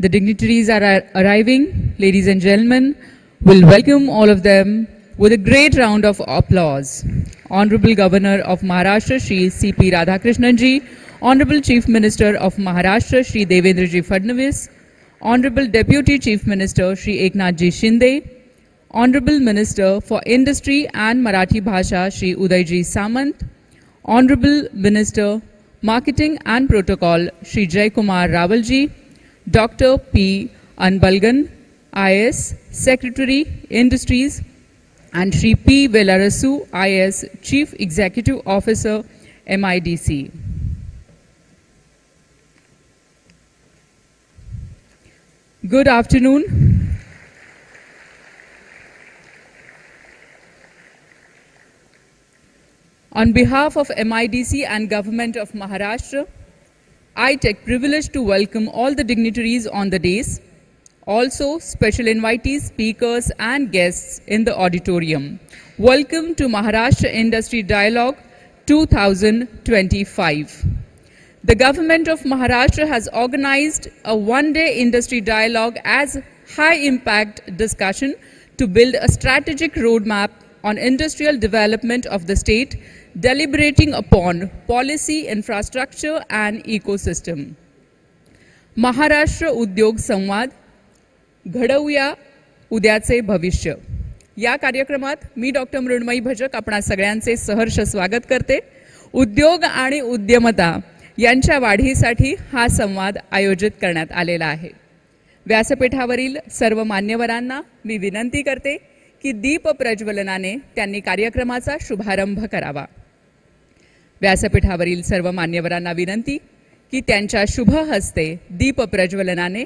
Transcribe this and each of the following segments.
The dignitaries are arriving. Ladies and gentlemen, we'll welcome all of them with a great round of applause. Honorable Governor of Maharashtra, Shri C.P. Radhakrishnan ji, Honorable Chief Minister of Maharashtra, Shri Devendra Fadnavis, Honorable Deputy Chief Minister, Shri Eknath ji Shinde, Honorable Minister for Industry and Marathi Bhasha, Shri Uday ji Samant, Honorable Minister, Marketing and Protocol, Shri Jay Kumar Rawal ji, Dr. P. Anbalgan, IAS, Secretary, Industries, and Shri P. Velarasu, IAS, Chief Executive Officer, MIDC. Good afternoon. On behalf of MIDC and Government of Maharashtra, I take privilege to welcome all the dignitaries on the days, also special invitees, speakers and guests in the auditorium. Welcome to Maharashtra Industry Dialogue 2025. The Government of Maharashtra has organized a one-day industry dialogue as high-impact discussion to build a strategic roadmap on industrial development of the state, deliberating upon policy, infrastructure and ecosystem. Maharashtra Udyog Samvad घडवूया उद्याचे भविष्य या कार्यक्रमात मी doctor Mrinmayi भजक आपणा सगळ्यांचे सहर्ष स्वागत करते. उद्योग आणि उद्यमता यांच्या वाढीसाठी हा संवाद आयोजित करण्यात आलेला आहे. व्यासपीठावरील सर्व मान्यवरांना मी विनंती करते की दीप प्रज्वलनाने त्यांनी कार्यक्रमाचा शुभारंभ करावा. व्यासपीठावरील सर्व मान्यवरांना विनंती की त्यांच्या शुभ हस्ते दीप प्रज्वलनाने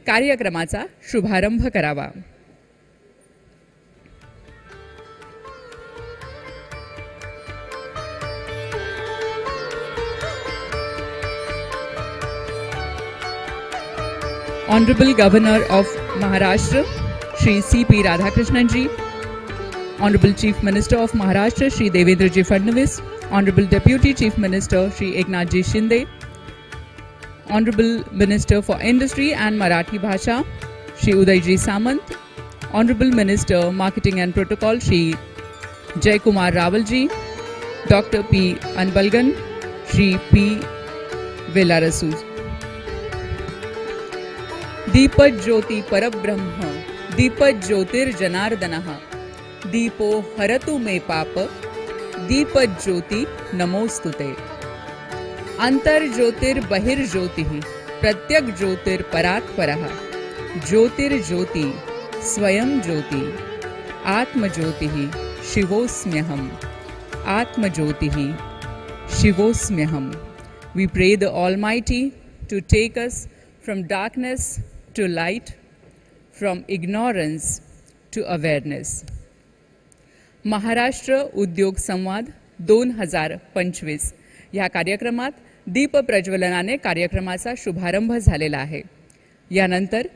कार्यक्रमाचा शुभारंभ करावा. Honorable Governor of Maharashtra, Shri C.P. Radhakrishnan ji, Honorable Chief Minister of Maharashtra, Shri Devendra Fadnavis, Honorable Deputy Chief Minister, Shri Eknath ji Shinde, Honorable Minister for Industry and Marathi Bhasha, Shri Uday ji Samant, Honorable Minister Marketing and Protocol, Shri Jay Kumar Rawal ji, Dr. P. Anbalgan, Shri P. Velarasu. दीपज् ज्योति परब्रह्म दीपज् ज्योतिर्जनार्दनः दीपो हरतु मे पाप दीपज् ज्योति नमोस्तुते. अंतर्ज्योतिर्बहिर्ज्योतिः प्रत्यक् ज्योतिर्परात्परः ज्योतिर्ज्योति स्वयं ज्योति आत्मज्योतिः शिवोऽस्म्यहम् आत्मज्योतिः शिवोऽस्म्यहम्. We pray the Almighty to take us from darkness to light, from ignorance to awareness. Maharashtra उद्योग संवाद 2025 या कार्यक्रमात दीप प्रज्वलनाने कार्यक्रमाचा शुभारंभ झालेला आहे. यानंतर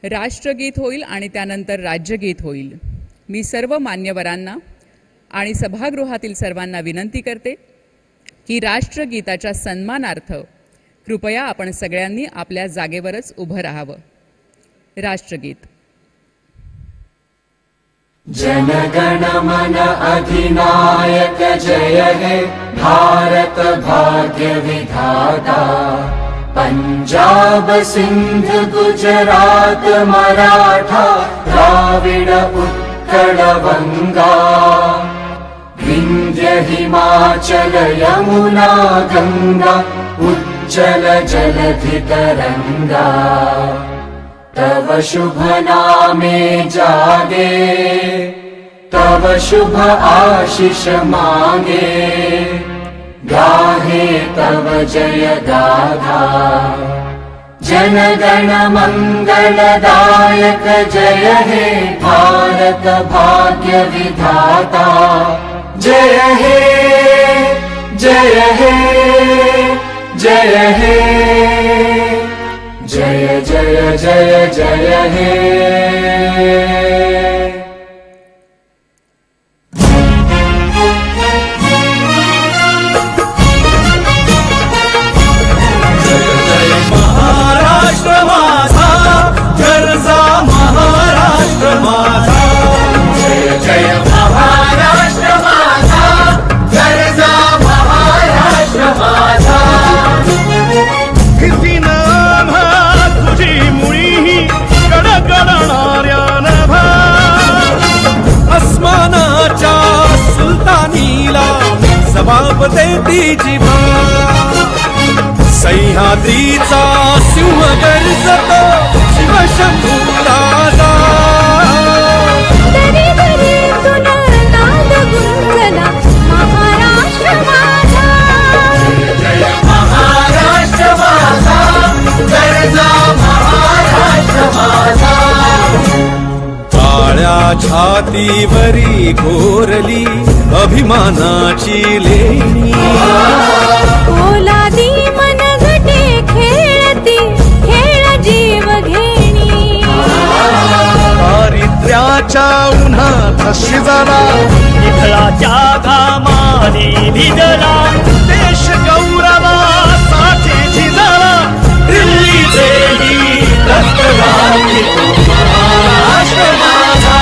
राष्ट्रगीत होईल आणि त्यानंतर राज्यगीत होईल. मी सर्व मान्यवरांना आणि सभागृहातील सर्वांना विनंती करते की राष्ट्रगीताच्या सन्मानार्थ कृपया आपण सगळ्यांनी आपल्या जागेवरच उभं राहावं. राष्ट्रगीत. जनगण मन अधिनायक जय हे भारत भाग्य विधाता. पंजाब सिंध गुजरात मराठा द्राविड उत्कल गंगा विंध्य हिमाचल यमुना गंगा उज्जल जलधि तरंगा. तव शुभ नामे जागे तव शुभ आशीष मांगे गाहे तव जय गाथा. जनगण मंगलदायक जय हे भारत भाग्य विधाता. जय हे जय हे जय हे जय जय जय जय हे. महाराष्ट्र देती जिभा सह्याद्रीचा सिंह गर्जतो शिवशंभू राजा दरी दरी तुला नाद गुंजला महाराष्ट्र माझा जय महाराष्ट्र माझा गरजा महाराष्ट्र माझा काळ्या छातीवरी घोरली अभिमानाची लेणी ओलादी मनगटे खेळती खेळ जीव घेणी दारिद्र्याच्या उन्हात शिजला विठ्ठलाच्या घामाने भिजला देश गौरवासाठी झिजला दिल्लीचे रक्तदाती महाराष्ट्र माझा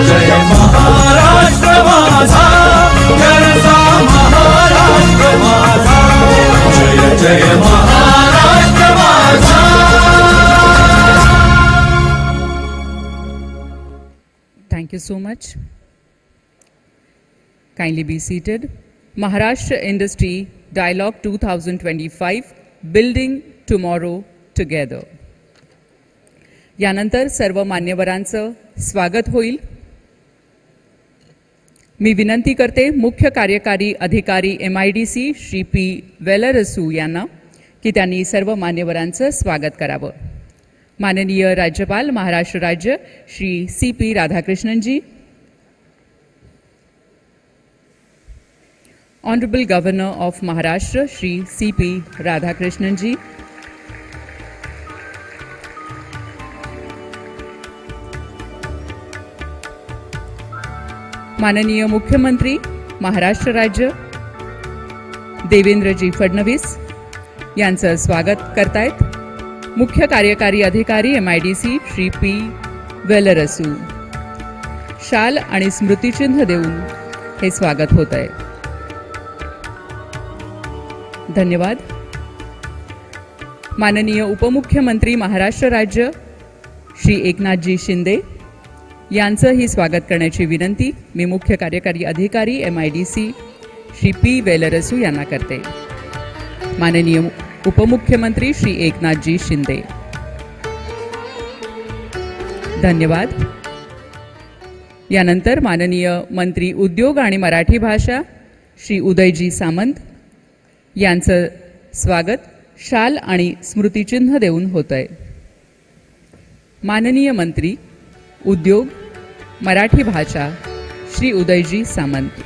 जय महाराष्ट्र माझा गरजा महाराष्ट्र माझा जय जय महाराष्ट्र माझा Thank you so much. Kindly be seated. Maharashtra Industry Dialogue 2025 Building Tomorrow Together. यानंतर सर्व मान्यवरांचं स्वागत होईल. मी विनंती करते मुख्य कार्यकारी अधिकारी MIDC श्री P. वेलरसू यांना की त्यांनी सर्व मान्यवरांचं स्वागत करावं. माननीय राज्यपाल महाराष्ट्र राज्य Shri CP Radhakrishnan ji, Honorable Governor of Maharashtra Shri CP Radhakrishnan जी, माननीय मुख्यमंत्री महाराष्ट्र राज्य देवेंद्रजी फडणवीस यांचं स्वागत करतायत. मुख्य कार्यकारी अधिकारी MIDC श्री P. वेलरसू शाल आणि स्मृतिचिन्ह देऊन हे स्वागत होत आहे. धन्यवाद. माननीय उपमुख्यमंत्री महाराष्ट्र राज्य श्री एकनाथजी शिंदे यांचंही स्वागत करण्याची विनंती मी मुख्य कार्यकारी अधिकारी MIDC श्री P. वेलरसू यांना करते. माननीय उपमुख्यमंत्री श्री एकनाथजी शिंदे. धन्यवाद. यानंतर माननीय मंत्री उद्योग आणि मराठी भाषा श्री उदयजी सामंत यांचं स्वागत शाल आणि स्मृतिचिन्ह देऊन होत आहे. माननीय मंत्री उद्योग मराठी भाषा श्री उदयजी सामंत.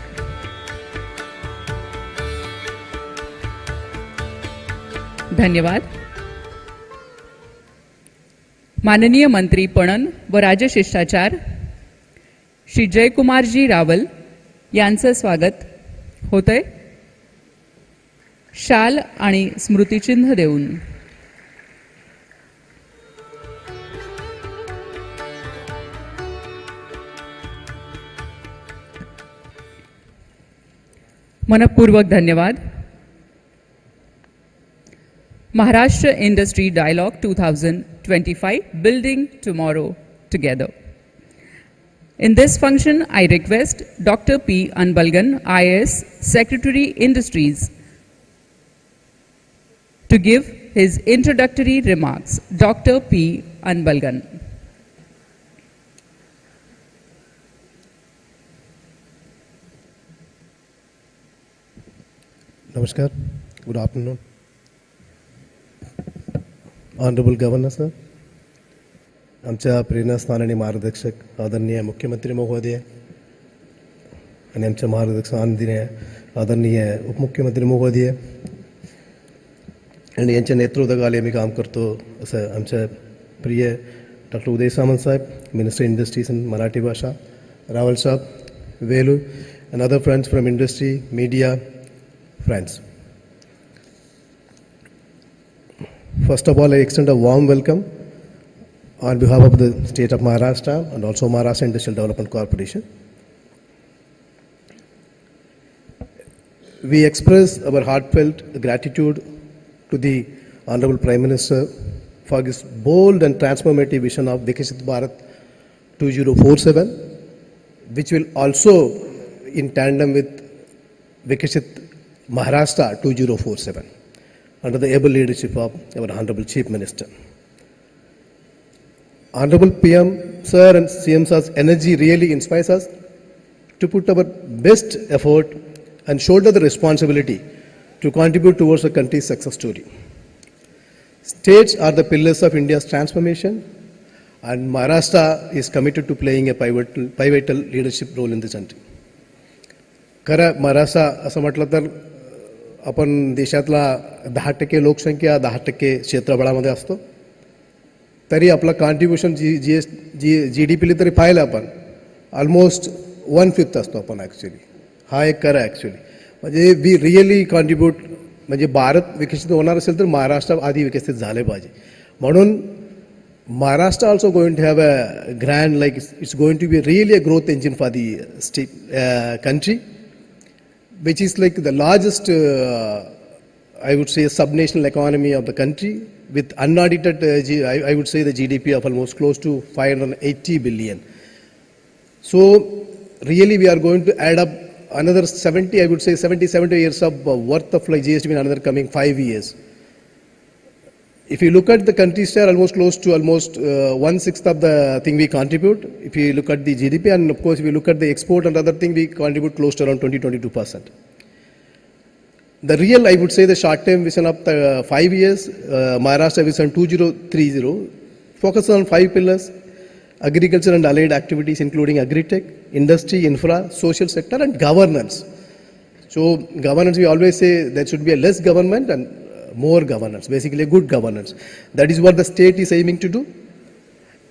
धन्यवाद. माननीय मंत्री पणन व राजशिष्टाचार श्री जयकुमारजी रावल यांचं स्वागत होत आहे शाल आणि स्मृतिचिन्ह देऊन. मनपूर्वक धन्यवाद. Maharashtra Industry Dialogue 2025 Building Tomorrow Together. In this function, I request Dr. P. Anbalgan, IAS, Secretary Industries, to give his introductory remarks. Dr. P. Anbalgan. Namaskar. Good afternoon. Honorable Governor sir, आमच्या प्रेरणास्थान आणि मार्गदर्शक आदरणीय मुख्यमंत्री महोदय आणि आमच्या मार्गदर्शक आदरणीय उपमुख्यमंत्री महोदय आणि यांच्या नेतृत्वाखाली आम्ही काम करतो असं आमच्या प्रिय doctor Uday Samant saheb, minister industries in Marathi भाषा, रावल साहब, वेलू and other friends from industry, media, friends. First of all, I extend a warm welcome on behalf of the state of Maharashtra and also Maharashtra Industrial Development Corporation. We express our heartfelt gratitude to the Honorable Prime Minister for his bold and transformative vision of Viksit Bharat 2047, which will also, in tandem with Viksit Maharashtra 2047 under the able leadership of our Honorable Chief Minister. Honorable PM Sir and CM Sir's energy really inspires us to put our best effort and shoulder the responsibility to contribute towards the country's success story. States are the pillars of India's transformation, and Maharashtra is committed to playing a pivotal leadership role in this country. खरं महाराष्ट्र असं म्हटलं तर आपण देशातला 10% लोकसंख्या 10% क्षेत्रफळामध्ये असतो, तरी आपला कॉन्ट्रीब्युशन GDP तरी पाहिलं आपण ऑलमोस्ट 1/5 असतो आपण ॲक्च्युली. हा एक खरं ॲक्च्युली म्हणजे वी रिअली कॉन्ट्रीब्यूट. म्हणजे भारत विकसित होणार असेल तर महाराष्ट्र आधी विकसित झाले पाहिजे. म्हणून Maharashtra also going to have a grand, like it's going to be really a growth engine for the state, country, which is like the largest, I would say, subnational economy of the country with unaudited, I would say the GDP of almost close to 580 billion. So really we are going to add up another 70, I would say 70 years of worth of like GST in another coming 5 years. If you look at the country's share, almost close to almost 1/6 of the thing we contribute. If you look at the GDP, and of course if you look at the export and other thing, we contribute close to around 20-22%. The real, I would say, the short-term vision of the 5 years, Maharashtra Vision 2030, focuses on 5 pillars: agriculture and allied activities, including agri-tech, industry, infra, social sector, and governance. So governance, we always say there should be a less government and more governance, basically a good governance. That is what the state is aiming to do.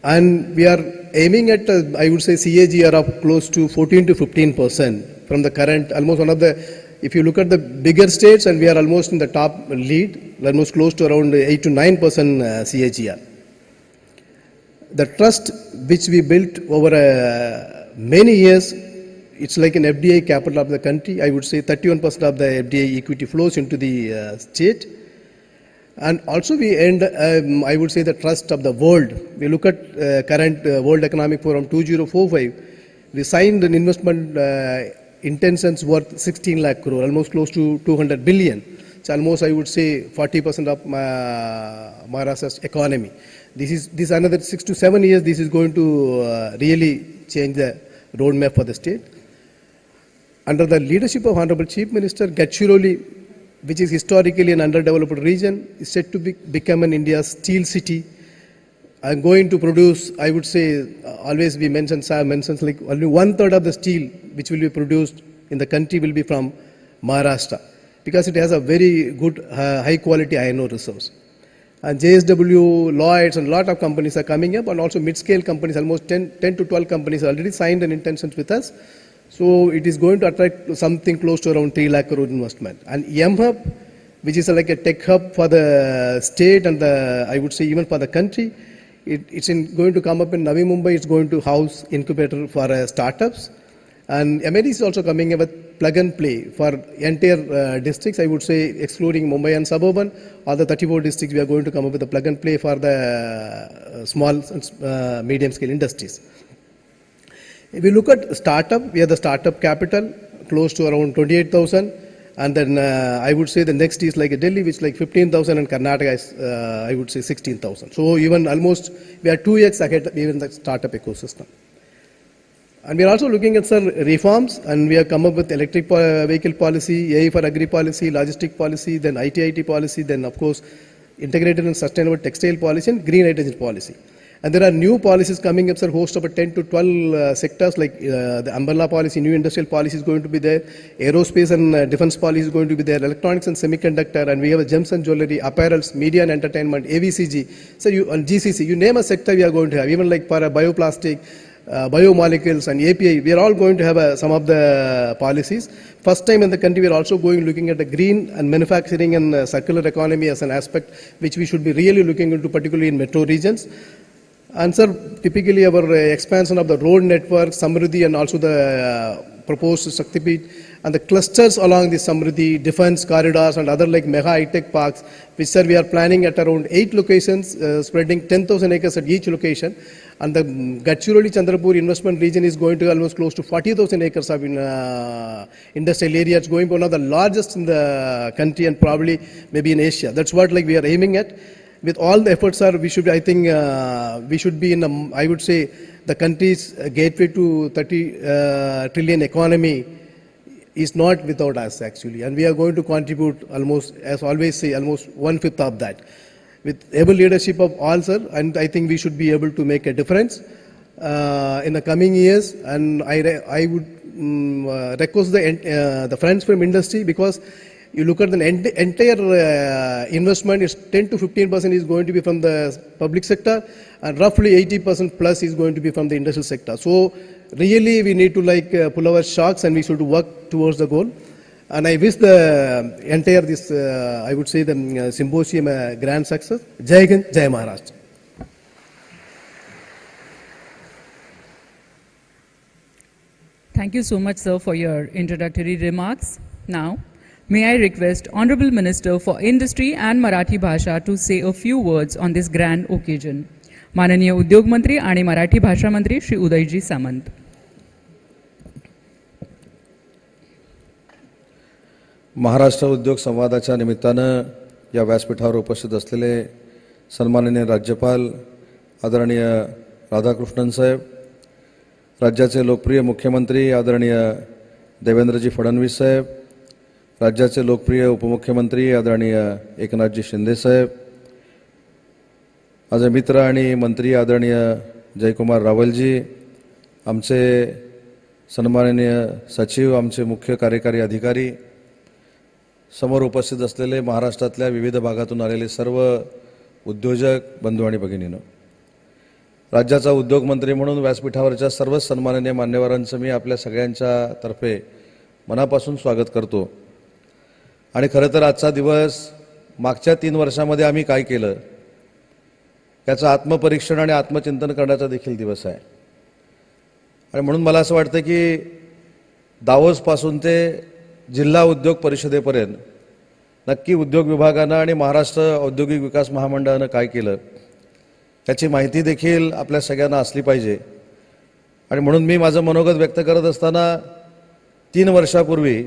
And we are aiming at, I would say, CAGR of close to 14 to 15% from the current, almost one of the, if you look at the bigger states, and we are almost in the top lead, almost close to around 8 to 9% CAGR. The trust which we built over many years, it's like an FDI capital of the country. I would say 31% of the FDI equity flows into the state. And also we earned, I would say, the trust of the world. We look at current World Economic Forum 2045. We signed an investment intentions worth 16 lakh crore, almost close to 200 billion. It's almost, I would say, 40% of Maharashtra's economy. This another 6 to 7 years, this is going to really change the roadmap for the state. Under the leadership of Honorable Chief Minister, Gadchiroli, which is historically an underdeveloped region, is set to become an India's steel city. I'm going to produce, I would say, always we mention, Sir mentions like only 1/3 of the steel which will be produced in the country will be from Maharashtra, because it has a very good high quality iron ore resource. And JSW, Lloyds, and a lot of companies are coming up, and also mid-scale companies, almost 10 to 12 companies already signed an intentions with us. So it is going to attract something close to around 3 lakh crore investment. And M-Hub, which is like a tech hub for the state and the, I would say, even for the country, it's going to come up in Navi Mumbai. It's going to house incubator for startups. And MAD is also coming up with plug and play for entire districts. I would say, excluding Mumbai and suburban, all the 34 districts, we are going to come up with a plug and play for the small and medium scale industries. If you look at startup, we have the startup capital close to around 28,000, and then I would say the next is like Delhi, which is like 15,000, and Karnataka is I would say 16,000. So even almost we are 2x ahead even the startup ecosystem. And we are also looking at some reforms, and we have come up with electric vehicle policy, AI for agri policy, logistic policy, then IT policy, then of course integrated and sustainable textile policy and green hydrogen policy. And there are new policies coming up, sir, host of 10 to 12 sectors, like the umbrella policy, new industrial policy is going to be there, aerospace and defense policy is going to be there, electronics and semiconductor, and we have a gems and jewelry, apparels, media and entertainment, AVCG, so and GCC, you name a sector we are going to have, even like for bioplastic, biomolecules and API, we are all going to have some of the policies. First time in the country, we are also looking at the green and manufacturing and circular economy as an aspect which we should be really looking into, particularly in metro regions. And sir, typically our expansion of the road network, Samruddhi, and also the proposed Shaktipit, and the clusters along the Samruddhi, defense corridors, and other like mega high-tech parks, which sir we are planning at around 8 locations, spreading 10,000 acres at each location. And the Gadchiroli-Chandrapur investment region is going to almost close to 40,000 acres of industrial area. It's going to be one of the largest in the country and probably maybe in Asia. That's what like we are aiming at. With all the efforts, we should, I think, we should be in, I would say, the country's gateway to 30 trillion economy is not without us actually. And we are going to contribute almost, as always say, almost 1/5 of that. With able leadership of all, sir, and I think we should be able to make a difference in the coming years. And I would request the friends from industry, because you look at the entire investment is 10 to 15% is going to be from the public sector, and roughly 80% plus is going to be from the industrial sector. So really we need to like pull our shocks and we should work towards the goal. And I wish the entire this, I would say the symposium a grand success. Jai Hind, Jai Maharashtra. Thank you so much, sir, for your introductory remarks. Now, may I request Honorable Minister for Industry and Marathi Bhasha to say a few words on this grand occasion. माननीय उद्योग मंत्री आणि मराठी भाषा मंत्री श्री उदयजी सामंत. महाराष्ट्र उद्योग संवादाच्या निमित्तानं या व्यासपीठावर उपस्थित असलेले सन्माननीय राज्यपाल आदरणीय राधाकृष्णन साहेब, राज्याचे लोकप्रिय मुख्यमंत्री आदरणीय देवेंद्रजी फडणवीस साहेब, राज्याचे लोकप्रिय उपमुख्यमंत्री आदरणीय एकनाथजी शिंदे साहेब, माझे मित्र आणि मंत्री आदरणीय जयकुमार रावलजी, आमचे सन्माननीय सचिव, आमचे मुख्य कार्यकारी अधिकारी, समोर उपस्थित असलेले महाराष्ट्रातल्या विविध भागातून आलेले सर्व उद्योजक बंधू आणि भगिनींनो, राज्याचा उद्योग मंत्री म्हणून व्यासपीठावरच्या सर्व सन्माननीय मान्यवरांचं मी आपल्या सगळ्यांच्या तर्फे मनापासून स्वागत करतो. आणि खरं तर आजचा दिवस मागच्या 3 वर्षांमध्ये आम्ही काय केलं याचं आत्मपरीक्षण आणि आत्मचिंतन करण्याचा देखील दिवस आहे. आणि म्हणून मला असं वाटतं की दावोसपासून ते जिल्हा उद्योग परिषदेपर्यंत नक्की उद्योग विभागानं आणि महाराष्ट्र औद्योगिक विकास महामंडळानं काय केलं त्याची माहिती देखील आपल्या सगळ्यांना असली पाहिजे. आणि म्हणून मी माझं मनोगत व्यक्त करत असताना 3 वर्षापूर्वी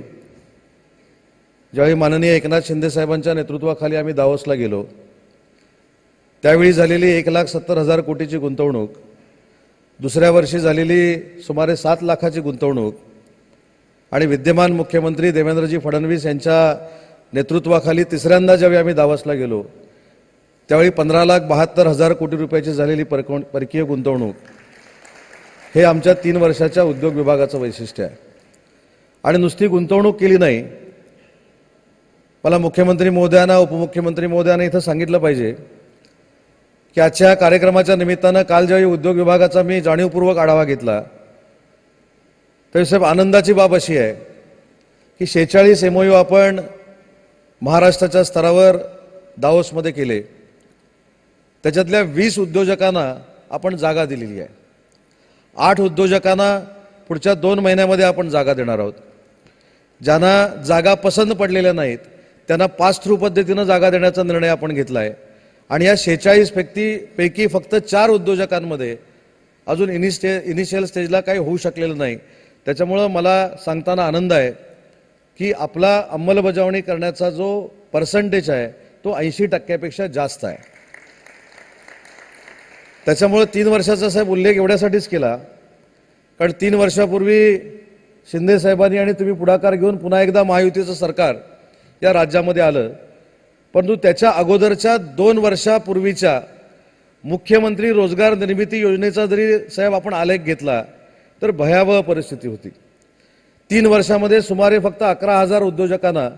ज्यावेळी माननीय एकनाथ शिंदे साहेबांच्या नेतृत्वाखाली आम्ही दावोसला गेलो, त्यावेळी झालेली 1,70,000 कोटीची गुंतवणूक, दुसऱ्या वर्षी झालेली सुमारे 7 लाखाची गुंतवणूक, आणि विद्यमान मुख्यमंत्री देवेंद्रजी फडणवीस यांच्या नेतृत्वाखाली तिसऱ्यांदा ज्यावेळी आम्ही दावोसला गेलो त्यावेळी 15,72,000 कोटी रुपयाची झालेली परकीय गुंतवणूक, हे आमच्या 3 वर्षाच्या उद्योग विभागाचं वैशिष्ट्य आहे. आणि नुसती गुंतवणूक केली नाही, मला मुख्यमंत्री महोदयांना उपमुख्यमंत्री महोदयांना इथं सांगितलं पाहिजे की आजच्या कार्यक्रमाच्या निमित्तानं काल ज्यावेळी उद्योग विभागाचा मी जाणीवपूर्वक आढावा घेतला तर साहेब आनंदाची बाब अशी आहे की 46 MOU आपण महाराष्ट्राच्या स्तरावर दावोसमध्ये केले. त्याच्यातल्या 20 उद्योजकांना आपण जागा दिलेली आहे. 8 उद्योजकांना पुढच्या 2 महिन्यामध्ये आपण जागा देणार आहोत. ज्यांना जागा पसंत पडलेल्या नाहीत त्यांना पास थ्रू पद्धतीनं जागा देण्याचा निर्णय आपण घेतला आहे. आणि या 46 पैकी फक्त 4 उद्योजकांमध्ये अजून इनिशियल स्टेजला काही होऊ शकलेलं नाही. त्याच्यामुळं मला सांगताना आनंद आहे की आपला अंमलबजावणी करण्याचा जो पर्सेंटेज आहे तो 80% जास्त आहे. त्याच्यामुळे 3 वर्षाचा साहेब उल्लेख एवढ्यासाठीच केला कारण 3 वर्षापूर्वी शिंदे साहेबांनी आणि तुम्ही पुढाकार घेऊन पुन्हा एकदा महायुतीचं सरकार या राज्यामध्ये आलं. परंतु त्याच्या अगोदरच्या 2 वर्षापूर्वीच्या मुख्यमंत्री रोजगार निर्मिती योजनेचा जरी साहेब आपण आलेख घेतला तर भयावह परिस्थिती होती. 3 वर्षामध्ये सुमारे फक्त 11,000 उद्योजकांना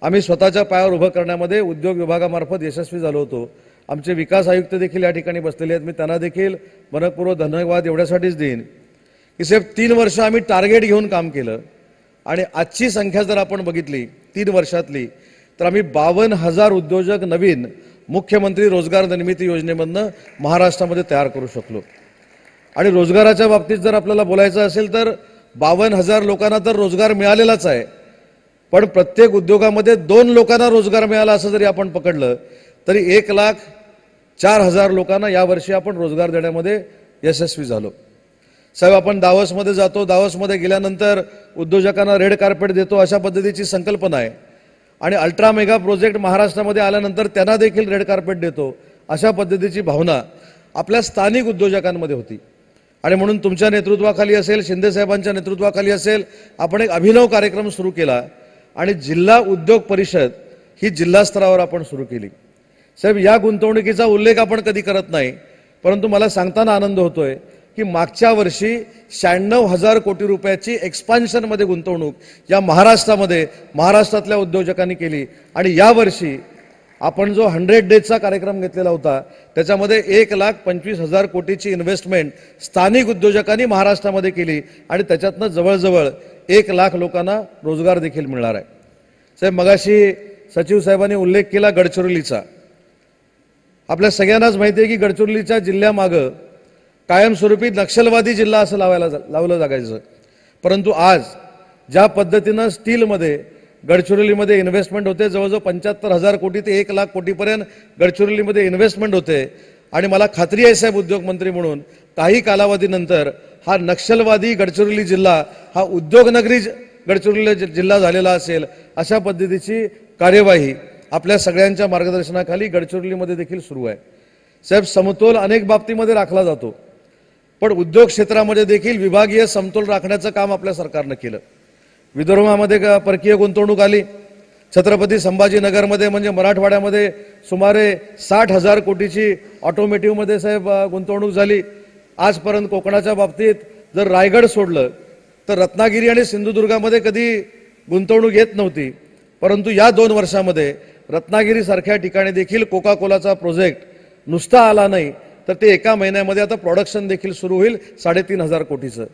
आम्ही स्वतःच्या पायावर उभं करण्यामध्ये उद्योग विभागामार्फत यशस्वी झालो होतो. आमचे विकास आयुक्त देखील या ठिकाणी बसलेले आहेत. मी त्यांना देखील मनपूर्वक धन्यवाद एवढ्यासाठीच देईन की साहेब 3 वर्ष आम्ही टार्गेट घेऊन काम केलं आणि आजची संख्या जर आपण बघितली 3 वर्षातली तर आम्ही 52,000 उद्योजक नवीन मुख्यमंत्री रोजगार निर्मिती योजनेमधनं महाराष्ट्रामध्ये तयार करू शकलो. आणि रोजगाराच्या बाबतीत जर आपल्याला बोलायचं असेल तर 52,000 लोकांना तर रोजगार मिळालेलाच आहे, पण प्रत्येक उद्योगामध्ये 2 लोकांना रोजगार मिळाला असं जरी आपण पकडलं तरी 1,04,000 लोकांना यावर्षी आपण रोजगार देण्यामध्ये यशस्वी झालो. साहेब, आपण दावोसमध्ये जातो, दावोसमध्ये गेल्यानंतर उद्योजकांना रेड कार्पेट देतो अशा पद्धतीची संकल्पना आहे. आणि अल्ट्रा मेगा प्रोजेक्ट महाराष्ट्रामध्ये आल्यानंतर त्यांना देखील रेड कार्पेट देतो अशा पद्धतीची भावना आपल्या स्थानिक उद्योजकांमध्ये होती. आणि म्हणून तुमच्या नेतृत्वाखाली असेल, शिंदे साहेबांच्या नेतृत्वाखाली असेल, आपण एक अभिनव कार्यक्रम सुरू केला आणि जिल्हा उद्योग परिषद ही जिल्हा स्तरावर आपण सुरू केली. साहेब, या गुंतवणुकीचा उल्लेख आपण कधी करत नाही, परंतु मला सांगताना आनंद होतोय की मागच्या वर्षी 96,000 कोटी रुपयाची एक्सपान्शनमध्ये गुंतवणूक या महाराष्ट्रातल्या उद्योजकांनी केली. आणि यावर्षी आपण जो 100 डेजचा कार्यक्रम घेतलेला होता त्याच्यामध्ये 1,25,000 कोटीची इन्व्हेस्टमेंट स्थानिक उद्योजकांनी महाराष्ट्रामध्ये केली आणि त्याच्यातनं जवळजवळ 1 लाख लोकांना रोजगार देखील मिळणार आहे. साहेब, मगाशी सचिव साहेबांनी उल्लेख केला गडचिरोलीचा. आपल्या सगळ्यांनाच माहिती आहे की गडचिरोलीच्या जिल्ह्यामागं कायमस्वरूपी नक्षलवादी जिल्हा असं लावलं जागायचं. परंतु आज ज्या पद्धतीनं स्टीलमध्ये गडचिरोलीमध्ये इन्व्हेस्टमेंट होते, जवळजवळ 75,000 कोटी ते 1 लाख कोटीपर्यंत गडचिरोलीमध्ये इन्व्हेस्टमेंट होते. आणि मला खात्री आहे साहेब, उद्योगमंत्री म्हणून काही कालावधीनंतर हा नक्षलवादी गडचिरोली जिल्हा हा उद्योगनगरी गडचिरोली जिल्हा झालेला असेल अशा पद्धतीची कार्यवाही आपल्या सगळ्यांच्या मार्गदर्शनाखाली गडचिरोलीमध्ये देखील सुरू आहे. साहेब, समतोल अनेक बाबतीमध्ये राखला जातो, पण उद्योग क्षेत्रामध्ये देखील विभागीय समतोल राखण्याचं काम आपल्या सरकारनं केलं. विदर्भामध्ये परकीय गुंतवणूक आली. छत्रपती संभाजीनगरमध्ये म्हणजे मराठवाड्यामध्ये सुमारे 60,000 कोटीची ऑटोमेटिव्हमध्ये साहेब गुंतवणूक झाली. आजपर्यंत कोकणाच्या बाबतीत जर रायगड सोडलं तर रत्नागिरी आणि सिंधुदुर्गामध्ये कधी गुंतवणूक येत नव्हती. परंतु या 2 वर्षामध्ये रत्नागिरीसारख्या ठिकाणी देखील कोका कोलाचा प्रोजेक्ट नुसता आला नाही तर ते एका महिन्यामध्ये आता प्रोडक्शन देखील सुरू होईल 3,500 कोटीचं.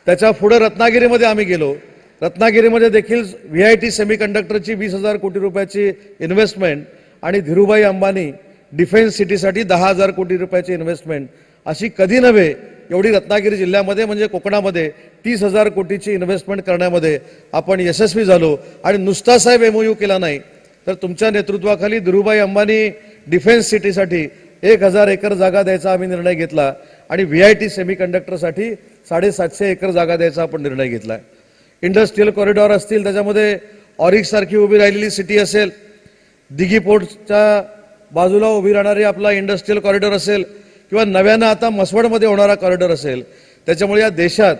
त्याच्या पुढे रत्नागिरीमध्ये आम्ही गेलो. रत्नागिरीमध्ये देखील VIT सेमीकंडक्टरची 20,000 कोटी रुपयाची इन्व्हेस्टमेंट आणि धीरूभाई अंबानी डिफेन्स सिटीसाठी 10,000 कोटी रुपयाची इन्व्हेस्टमेंट अशी कधी नव्हे एवढी रत्नागिरी जिल्ह्यामध्ये म्हणजे कोकणामध्ये 30,000 कोटीची इन्व्हेस्टमेंट करण्यामध्ये आपण यशस्वी झालो. आणि नुसता साहेब MOU केला नाही तर तुमच्या नेतृत्वाखाली धीरूभाई अंबानी डिफेन्स सिटीसाठी 1,000 एकर जागा द्यायचा आम्ही निर्णय घेतला आणि VIT सेमीकंडक्टरसाठी 750 एकर जागा द्यायचा आपण निर्णय घेतला. इंडस्ट्रियल कॉरिडॉर असतील, त्याच्यामध्ये ऑरिक्स सारखी उभी राहिलेली सिटी असेल, दिघी पोर्टच्या बाजूला उभी राहणारी आपला इंडस्ट्रियल कॉरिडॉर असेल किंवा नव्यानं आता मसवडमध्ये होणारा कॉरिडॉर असेल. त्याच्यामुळे या देशात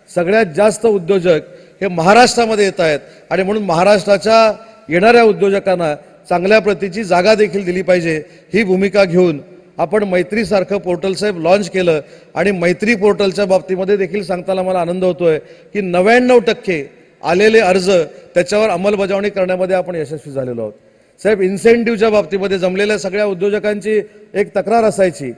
सगळ्यात जास्त उद्योजक हे महाराष्ट्रामध्ये येत आहेत आणि म्हणून महाराष्ट्राच्या येणाऱ्या उद्योजकांना चांगल्या प्रतीची जागा देखील दिली पाहिजे ही भूमिका घेऊन आपण मैत्रीसारखं पोर्टल साहेब लॉन्च केलं. आणि मैत्री पोर्टलच्या बाबतीमध्ये देखील सांगताना मला आनंद होतोय की 99% आलेले अर्ज त्याच्यावर अंमलबजावणी करण्यामध्ये आपण यशस्वी झालेलो आहोत. साहेब, इन्सेंटिव्हच्या बाबतीमध्ये जमलेल्या सगळ्या उद्योजकांची एक तक्रार असायची,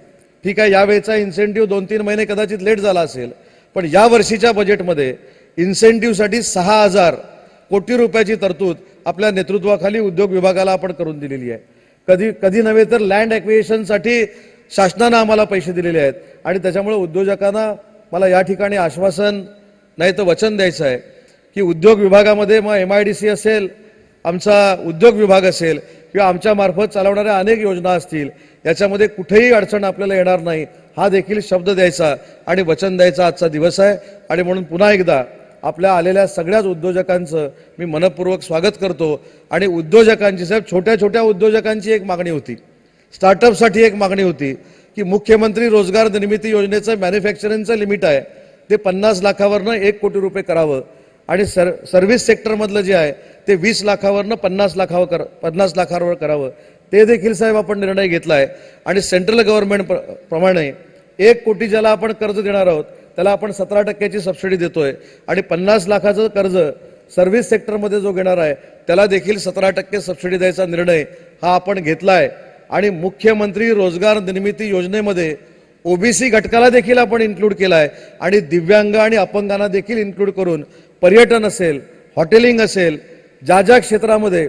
ठीक आहे यावेळेचा इन्सेंटिव्ह 2-3 महिने कदाचित लेट झाला असेल, पण या वर्षीच्या बजेटमध्ये इन्सेंटिव्हसाठी 6,000 कोटी रुपयाची तरतूद आपल्या नेतृत्वाखाली उद्योग विभागाला आपण करून दिलेली आहे. कधी नव्हे तर लँड ॲक्विजिशनसाठी शासनानं आम्हाला पैसे दिलेले आहेत. आणि त्याच्यामुळे उद्योजकांना मला या ठिकाणी आश्वासन नाही तर वचन द्यायचं आहे की उद्योग विभागामध्ये मग MIDC असेल, आमचा उद्योग विभाग असेल किंवा आमच्या मार्फत चालवणाऱ्या अनेक योजना असतील, याच्यामध्ये कुठेही अडचण आपल्याला येणार नाही हा देखील शब्द द्यायचा आणि वचन द्यायचा आजचा दिवस आहे. आणि म्हणून पुन्हा एकदा आपल्या आलेल्या सगळ्याच उद्योजकांचं मी मनपूर्वक स्वागत करतो. आणि उद्योजकांची साहेब, छोट्या छोट्या उद्योजकांची एक मागणी होती, स्टार्टअपसाठी एक मागणी होती की मुख्यमंत्री रोजगार निर्मिती योजनेचं मॅन्युफॅक्चरिंगचं लिमिट आहे ते 50 लाखावरनं 1 कोटी रुपये करावं आणि सर्व्हिस सेक्टरमधलं जे आहे ते 20 लाखावरनं 50 लाखावर करावं. ते देखील साहेब आपण निर्णय घेतला आहे. आणि सेंट्रल गव्हर्नमेंट प्रमाणे 1 कोटी ज्याला आपण कर्ज देणार आहोत त्याला आपण 17% सबसिडी देतोय आणि 50 लाखाचं कर्ज सर्व्हिस सेक्टरमध्ये जो घेणार आहे त्याला देखील 17% सबसिडी द्यायचा निर्णय हा आपण घेतला आहे. आणि मुख्यमंत्री रोजगार निर्मिती योजनेमध्ये OBC घटकाला देखील आपण इन्क्लूड केला आहे आणि दिव्यांग आणि अपंगांना देखील इन्क्लूड करून पर्यटन असेल, हॉटेलिंग असेल, ज्या क्षेत्रामध्ये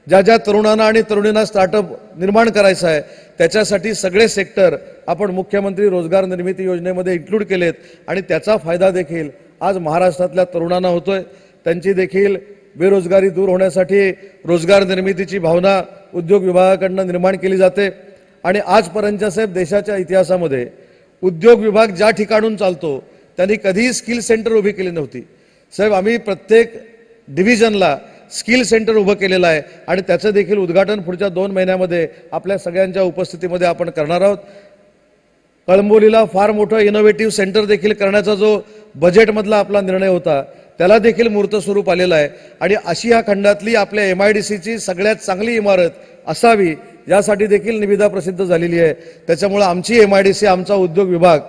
ज्या तरुणांना आणि तरुणींना स्टार्टअप निर्माण करायचं आहे त्याच्यासाठी सगळे सेक्टर आपण मुख्यमंत्री रोजगार निर्मिती योजनेमध्ये इन्क्लूड केलेत. आणि त्याचा फायदा देखील आज महाराष्ट्रातल्या तरुणांना होतोय. त्यांची देखील बेरोजगारी दूर होण्यासाठी रोजगार निर्मितीची भावना उद्योग विभागाकडनं निर्माण केली जाते. आणि आजपर्यंतच्या साहेब देशाच्या इतिहासामध्ये उद्योग विभाग ज्या ठिकाणून चालतो त्यांनी कधीही स्किल सेंटर उभी केली नव्हती. साहेब, आम्ही प्रत्येक डिव्हिजनला स्किल सेंटर उभं केलेलं आहे आणि त्याचं देखील उद्घाटन पुढच्या 2 महिन्यामध्ये आपल्या सगळ्यांच्या उपस्थितीमध्ये आपण करणार आहोत. कळंबोलीला फार मोठं इनोव्हेटिव्ह सेंटर देखील करण्याचा जो बजेटमधला आपला निर्णय होता त्याला देखील मूर्त स्वरूप आलेलं आहे आणि अशी ह्या खंडातली आपल्या MIDCची सगळ्यात चांगली इमारत असावी यासाठी देखील निविदा प्रसिद्ध झालेली आहे. त्याच्यामुळे आमची MIDC, आमचा उद्योग विभाग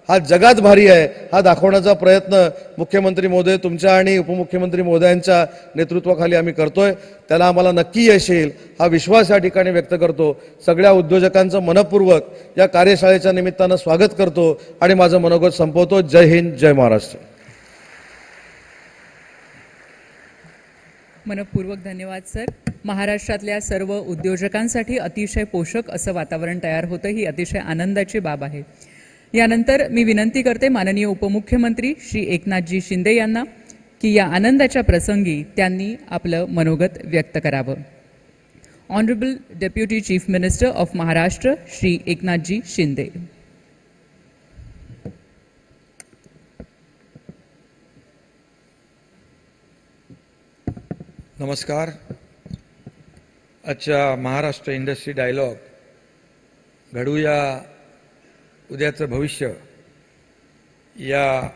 हा जगात भारी आहे हा दाखवण्याचा प्रयत्न मुख्यमंत्री महोदय तुमच्या आणि उपमुख्यमंत्री महोदयांच्या नेतृत्वाखाली आम्ही करतोय. त्याला आम्हाला नक्की यश येईल हा विश्वास या ठिकाणी व्यक्त करतो. सगळ्या उद्योजकांचं मनपूर्वक या कार्यशाळेच्या निमित्तानं स्वागत करतो आणि माझं मनोगत संपवतो. जय हिंद, जय महाराष्ट्र. मनपूर्वक धन्यवाद सर. महाराष्ट्रातल्या सर्व उद्योजकांसाठी अतिशय पोषक असं वातावरण तयार होतं, ही अतिशय आनंदाची बाब आहे. यानंतर मी विनंती करते माननीय उपमुख्यमंत्री श्री एकनाथजी शिंदे यांना की या आनंदाच्या प्रसंगी त्यांनी आपलं मनोगत व्यक्त करावं. Honourable deputy chief minister of Maharashtra Shri Eknathji Shinde. नमस्कार. आजच्या महाराष्ट्र इंडस्ट्री डायलॉग घडूया उद्याचं भविष्य या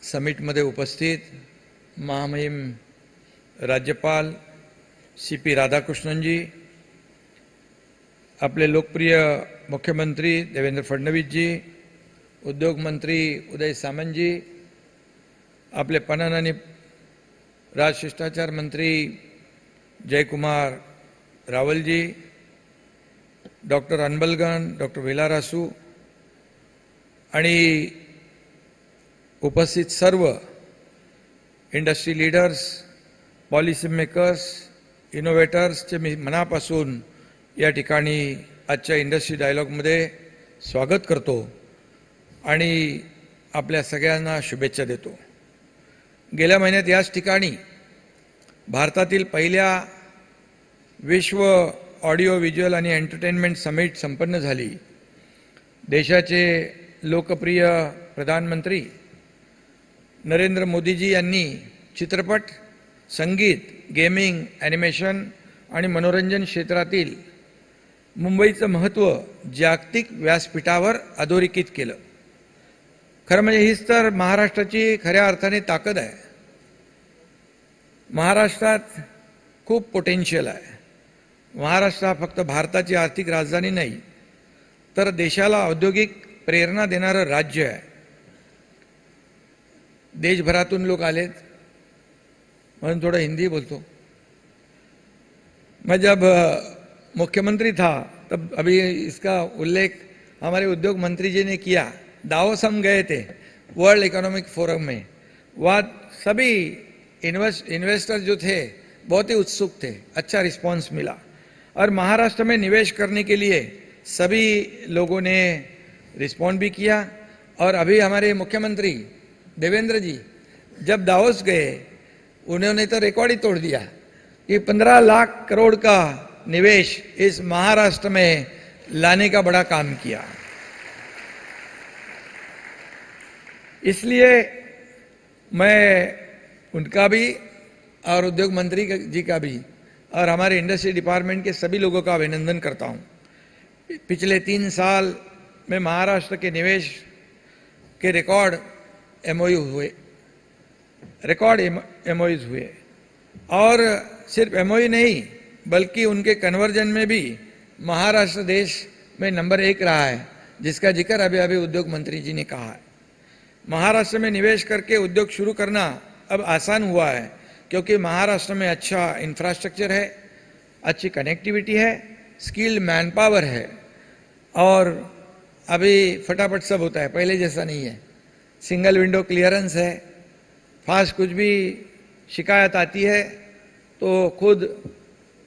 समिटमध्ये उपस्थित महामहिम राज्यपाल CP राधाकृष्णनजी, आपले लोकप्रिय मुख्यमंत्री देवेंद्र फडणवीसजी, उद्योग मंत्री उदय सामंतजी, आपले पणन आणि राजशिष्टाचार मंत्री जयकुमार रावलजी, डॉक्टर अनबलगन, डॉक्टर विलारासू आणि उपस्थित सर्व इंडस्ट्री लीडर्स, पॉलिसी मेकर्स, इनोव्हेटर्सचे मी मनापासून या ठिकाणी आजच्या इंडस्ट्री डायलॉगमध्ये स्वागत करतो आणि आपल्या सगळ्यांना शुभेच्छा देतो. गेल्या महिन्यात याच ठिकाणी भारतातील पहिल्या विश्व ऑडिओ व्हिज्युअल आणि एंटरटेनमेंट समिट संपन्न झाली. देशाचे लोकप्रिय प्रधानमंत्री नरेंद्र मोदीजी यांनी चित्रपट, संगीत, गेमिंग, ॲनिमेशन आणि मनोरंजन क्षेत्रातील मुंबईचं महत्त्व जागतिक व्यासपीठावर अधोरेखित केलं. खरं म्हणजे हीच तर महाराष्ट्राची खऱ्या अर्थाने ताकद आहे. महाराष्ट्रात खूप पोटेन्शियल आहे. महाराष्ट्र हा फक्त भारताची आर्थिक राजधानी नाही तर देशाला औद्योगिक प्रेरणा देणारं राज्य आहे. देशभरातून लोक आलेत म्हणून थोड़ा हिंदी बोलतो. मैं जब मुख्यमंत्री था तब अभी इसका उल्लेख हमारे उद्योग मंत्री जी ने किया. दावोस हम गए थे वर्ल्ड इकोनॉमिक फोरम में. वहाँ सभी इन्वेस्टर जो थे बहुत ही उत्सुक थे. अच्छा रिस्पांस मिला और महाराष्ट्र में निवेश करने के लिए सभी लोगों ने रिस्पॉन्ड भी किया. और अभी हमारे मुख्यमंत्री देवेंद्र जी जब दावोस गए उन्होंने तो रिकॉर्ड ही तोड़ दिया कि 15 लाख करोड़ का निवेश इस महाराष्ट्र में लाने का बड़ा काम किया. इसलिए मैं उनका भी और उद्योग मंत्री जी का भी और हमारे इंडस्ट्री डिपार्टमेंट के सभी लोगों का अभिनंदन करता हूँ. पिछले 3 साल में महाराष्ट्र के निवेश के रिकॉर्ड MOU हुए और सिर्फ MOU नहीं बल्कि उनके कन्वर्जन में भी महाराष्ट्र देश में नंबर 1 रहा है, जिसका जिक्र अभी अभी उद्योग मंत्री जी ने कहा है. महाराष्ट्र में निवेश करके उद्योग शुरू करना अब आसान हुआ है क्योंकि महाराष्ट्र में अच्छा इंफ्रास्ट्रक्चर है, अच्छी कनेक्टिविटी है, स्किल्ड मैन पावर है और अभी फटाफट सब होता है, पहले जैसा नहीं है. सिंगल विंडो क्लियरेंस है, फास्ट कुछ भी शिकायत आती है तो खुद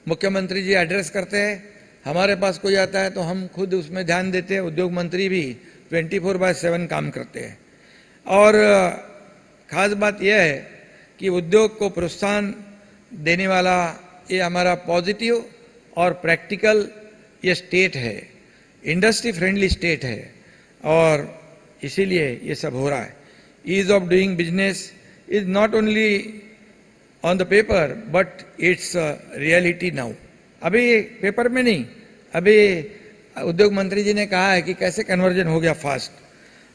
मुख्यमंत्री जी एड्रेस करते हैं. हमारे पास कोई आता है तो हम खुद उसमें ध्यान देते हैं. उद्योग मंत्री भी 24/7 काम करते हैं. और ख़ास बात यह है कि उद्योग को प्रोत्साहन देने वाला ये हमारा पॉजिटिव और प्रैक्टिकल ये स्टेट है, इंडस्ट्री फ्रेंडली स्टेट है, और इसीलिए ये सब हो रहा है। Ease of doing business is not only on the paper but it's reality now. अभी पेपर में नहीं, अभी उद्योग मंत्री जी ने कहा है कि कैसे कन्वर्जन हो गया फास्ट,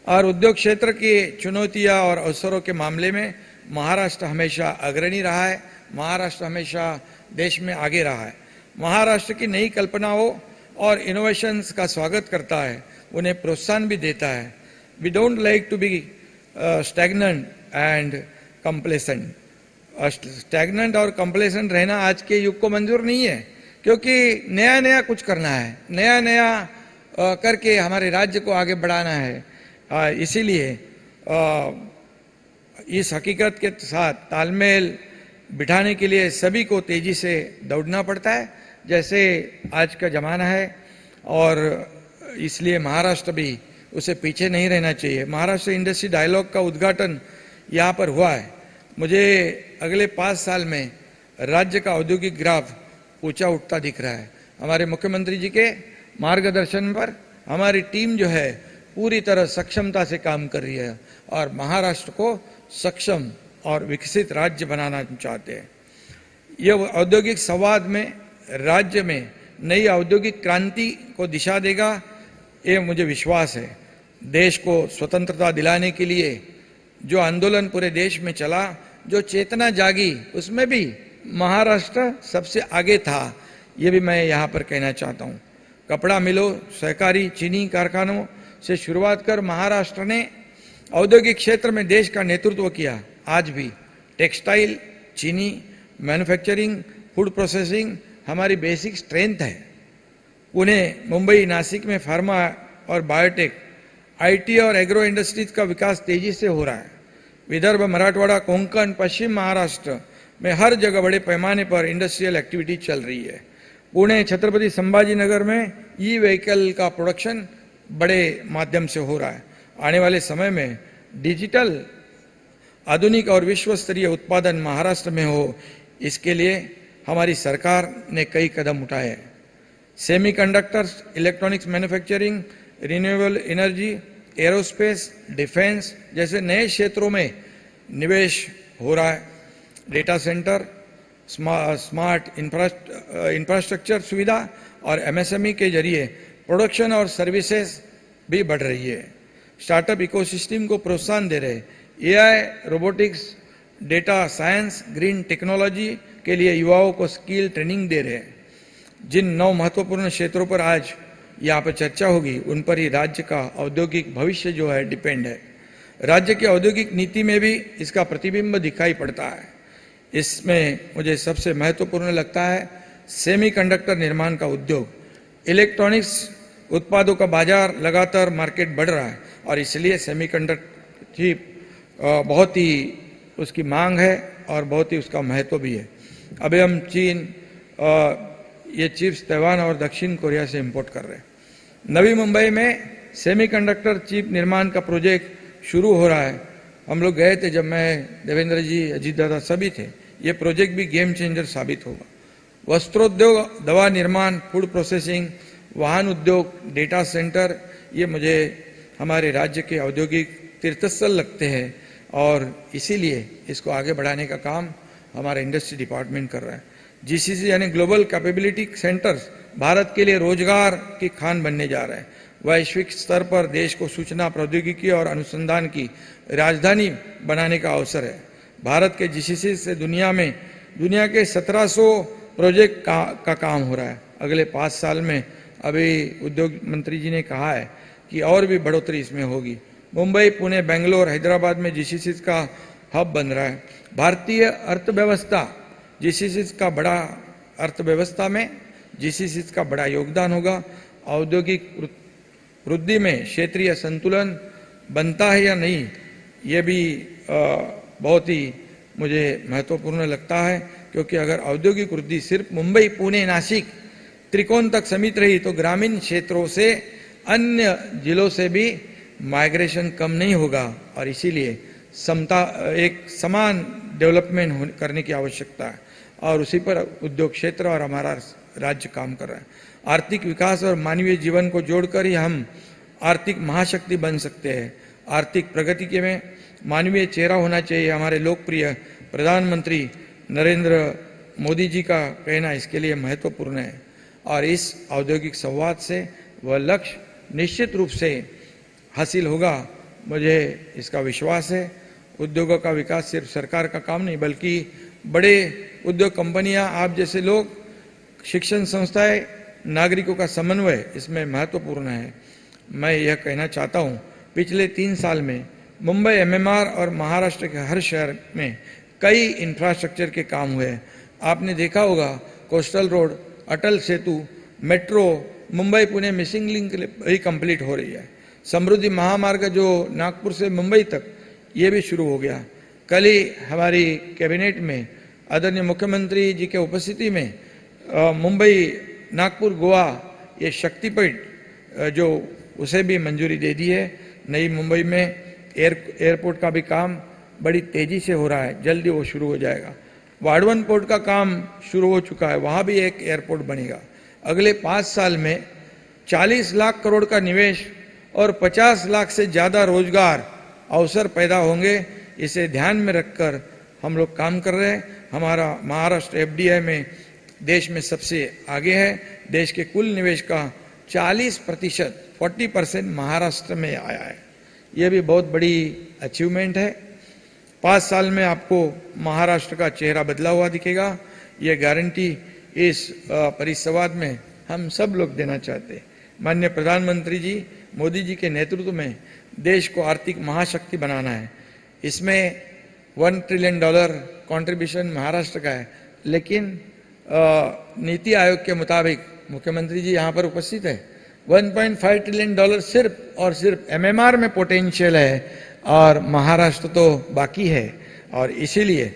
और उद्योग क्षेत्र की चुनौतियां और अवसरों के मामले में महाराष्ट्र हमेशा अग्रणी रहा है, महाराष्ट्र हमेशा देश में आगे रहा है। महाराष्ट्र की नई कल्पनाओं और इनोवेशंस का स्वागत करता है, उन्हें प्रोत्साहन भी देता है। We don't like to be stagnant and complacent. Stagnant और कंप्लेसेंट रहना आज के युग को मंजूर नहीं है, क्योंकि नया नया कुछ करना है, नया नया करके हमारे राज्य को आगे बढ़ाना है। इसीलिए इस हकीकत के साथ तालमेल बिठाने के लिए सभी को तेजी से दौड़ना पड़ता है, जैसे आज का ज़माना है, और इसलिए महाराष्ट्र भी उसे पीछे नहीं रहना चाहिए। महाराष्ट्र इंडस्ट्री डायलॉग का उद्घाटन यहाँ पर हुआ है। मुझे अगले 5 साल में राज्य का औद्योगिक ग्राफ ऊंचा उठता दिख रहा है। हमारे मुख्यमंत्री जी के मार्गदर्शन पर हमारी टीम जो है पूरी तरह सक्षमता से काम कर रही है, और महाराष्ट्र को सक्षम और विकसित राज्य बनाना चाहते हैं। यह औद्योगिक संवाद में राज्य में नई औद्योगिक क्रांति को दिशा देगा, ये मुझे विश्वास है। देश को स्वतंत्रता दिलाने के लिए जो आंदोलन पूरे देश में चला, जो चेतना जागी, उसमें भी महाराष्ट्र सबसे आगे था, ये भी मैं यहाँ पर कहना चाहता हूँ। कपड़ा मिलों, सहकारी चीनी कारखानों से शुरुआत कर महाराष्ट्र ने औद्योगिक क्षेत्र में देश का नेतृत्व किया। आज भी टेक्सटाइल, चीनी, मैन्युफैक्चरिंग, फूड प्रोसेसिंग हमारी बेसिक स्ट्रेंथ है। पुणे, मुंबई, नासिक में फार्मा और बायोटेक, आईटी और एग्रो इंडस्ट्रीज का विकास तेजी से हो रहा है। विदर्भ, मराठवाड़ा, कोंकण, पश्चिम महाराष्ट्र में हर जगह बड़े पैमाने पर इंडस्ट्रियल एक्टिविटी चल रही है। पुणे, छत्रपति संभाजी नगर में ई व्हीकल का प्रोडक्शन बड़े माध्यम से हो रहा है। आने वाले समय में डिजिटल, आधुनिक और विश्व स्तरीय उत्पादन महाराष्ट्र में हो, इसके लिए हमारी सरकार ने कई कदम उठाए हैं। Semiconductors, electronics manufacturing, renewable energy, aerospace, defence जैसे नए क्षेत्रों में निवेश हो रहा है। डेटा सेंटर, स्मार्ट इंफ्रास्ट्रक्चर सुविधा और एमएसएमई के जरिए प्रोडक्शन और सर्विसेज भी बढ़ रही है। स्टार्टअप इकोसिस्टम को प्रोत्साहन दे रहे। AI, robotics, data science, green technology के लिए युवाओं को स्किल ट्रेनिंग दे रहे हैं। जिन 9 महत्वपूर्ण क्षेत्रों पर आज यहाँ पर चर्चा होगी, उन पर ही राज्य का औद्योगिक भविष्य जो है डिपेंड है। राज्य की औद्योगिक नीति में भी इसका प्रतिबिंब दिखाई पड़ता है। इसमें मुझे सबसे महत्वपूर्ण लगता है सेमीकंडक्टर निर्माण का उद्योग। इलेक्ट्रॉनिक्स उत्पादों का बाजार लगातार मार्केट बढ़ रहा है, और इसलिए सेमीकंडक्टर चिप बहुत ही उसकी मांग है और बहुत ही उसका महत्व भी है। अभी हम चीन ये चिप्स ताइवान और दक्षिण कोरिया से इंपोर्ट कर रहे हैं। नवी मुंबई में सेमीकंडक्टर चिप निर्माण का प्रोजेक्ट शुरू हो रहा है। हम लोग गए थे, जब मैं, देवेंद्र जी, अजीत दादा सभी थे। ये प्रोजेक्ट भी गेम चेंजर साबित होगा। वस्त्रोद्योग, दवा निर्माण, फूड प्रोसेसिंग, वाहन उद्योग, डेटा सेंटर, ये मुझे हमारे राज्य के औद्योगिक तीर्थस्थल लगते हैं, और इसीलिए इसको आगे बढ़ाने का काम हमारा इंडस्ट्री डिपार्टमेंट कर रहा है। जीसीसी यानी ग्लोबल कैपेबिलिटी सेंटर्स भारत के लिए रोजगार की खान बनने जा रहे हैं। वैश्विक स्तर पर देश को सूचना प्रौद्योगिकी और अनुसंधान की राजधानी बनाने का अवसर है। भारत के जीसीसी से दुनिया के 1700 प्रोजेक्ट का काम हो रहा है। अगले 5 साल में अभी उद्योग मंत्री जी ने कहा है कि और भी बढ़ोतरी इसमें होगी। मुंबई, पुणे, बेंगलोर, हैदराबाद में जीसीसी का हब बन रहा है। भारतीय अर्थव्यवस्था, जीसीसी का बड़ा अर्थव्यवस्था में जीसीसी का बड़ा योगदान होगा। औद्योगिक वृद्धि में क्षेत्रीय संतुलन बनता है या नहीं, ये भी बहुत ही मुझे महत्वपूर्ण लगता है, क्योंकि अगर औद्योगिक वृद्धि सिर्फ मुंबई, पुणे, नासिक त्रिकोण तक सीमित रही तो ग्रामीण क्षेत्रों से अन्य जिलों से भी माइग्रेशन कम नहीं होगा, और इसीलिए एक समान डेवलपमेंट करने की आवश्यकता है। और उसी पर उद्योग क्षेत्र और हमारा राज्य काम कर रहा है। आर्थिक विकास और मानवीय जीवन को जोड़कर ही हम आर्थिक महाशक्ति बन सकते हैं। आर्थिक प्रगति के में मानवीय चेहरा होना चाहिए। हमारे लोकप्रिय प्रधानमंत्री नरेंद्र मोदी जी का कहना इसके लिए महत्वपूर्ण है और इस औद्योगिक संवाद से वह लक्ष्य निश्चित रूप से हासिल होगा, मुझे इसका विश्वास है। उद्योगों का विकास सिर्फ सरकार का काम नहीं, बल्कि बड़े उद्योग कंपनियां, आप जैसे लोग, शिक्षण संस्थाएं, नागरिकों का समन्वय इसमें महत्वपूर्ण है। मैं यह कहना चाहता हूं, पिछले 3 साल में मुंबई एमएमआर और महाराष्ट्र के हर शहर में कई इंफ्रास्ट्रक्चर के काम हुए हैं। आपने देखा होगा coastal road, Atal Setu, metro, Mumbai Pune missing link भी कंप्लीट हो रही है। समृद्धि महामार्ग जो नागपुर से मुंबई तक, ये भी शुरू हो गया। कल ही हमारी कैबिनेट में आदरणीय मुख्यमंत्री जी के उपस्थिति में मुंबई नागपुर गोवा ये शक्तिपीठ जो उसे भी मंजूरी दे दी है। नई मुंबई में एयरपोर्ट का भी काम बड़ी तेजी से हो रहा है, जल्दी वो शुरू हो जाएगा। वाडवन पोर्ट का काम शुरू हो चुका है, वहाँ भी एक एयरपोर्ट बनेगा। अगले 5 साल में 40 लाख करोड़ का निवेश और 50 लाख से ज़्यादा रोजगार अवसर पैदा होंगे। इसे ध्यान में रखकर हम लोग काम कर रहे हैं। हमारा महाराष्ट्र एफडीआई में देश में सबसे आगे है। देश के कुल निवेश का 40% महाराष्ट्र में आया है। यह भी बहुत बड़ी अचीवमेंट है। 5 साल में आपको महाराष्ट्र का चेहरा बदला हुआ दिखेगा। ये गारंटी इस परिसंवाद में हम सब लोग देना चाहते हैं। माननीय प्रधानमंत्री जी मोदी जी के नेतृत्व में देश को आर्थिक महाशक्ति बनाना है। इसमें $1 ट्रिलियन कंट्रीब्यूशन महाराष्ट्र का है, लेकिन नीति आयोग के मुताबिक, मुख्यमंत्री जी यहाँ पर उपस्थित है, $1.5 ट्रिलियन सिर्फ और सिर्फ एमएमआर में पोटेंशियल है और महाराष्ट्र तो बाकी है। और इसीलिए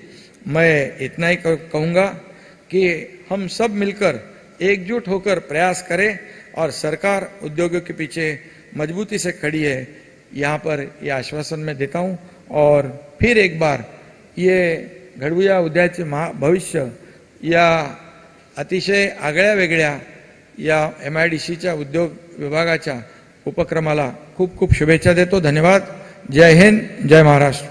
मैं इतना ही कहूँगा कि हम सब मिलकर एकजुट होकर प्रयास करें और सरकार उद्योगों के पीछे मजबूती से खड़ी है। यहाँ पर यह आश्वासन मैं देता हूँ और फिर एक बार ये घडवूया उद्याचे भविष्य या अतिशय आगळ्या वेगळ्या या MIDCच्या उद्योग विभागाच्या उपक्रमाला खूप खूप शुभेच्छा देतो। धन्यवाद। जय हिंद, जय महाराष्ट्र।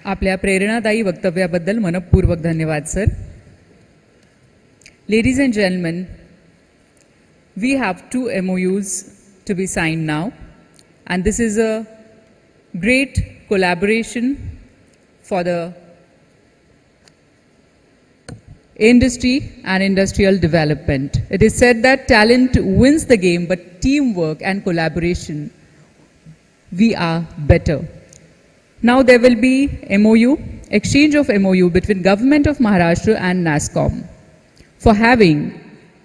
आपल्या प्रेरणादायी वक्तव्याबद्दल मनपूर्वक धन्यवाद sir. Ladies and gentlemen, we have 2 MOUs to be signed now, and this is a great collaboration for the industry and industrial development. It is said that talent wins the game, but teamwork and collaboration, we are better. Now there will be MOU, exchange of MOU between Government of Maharashtra and NASSCOM for having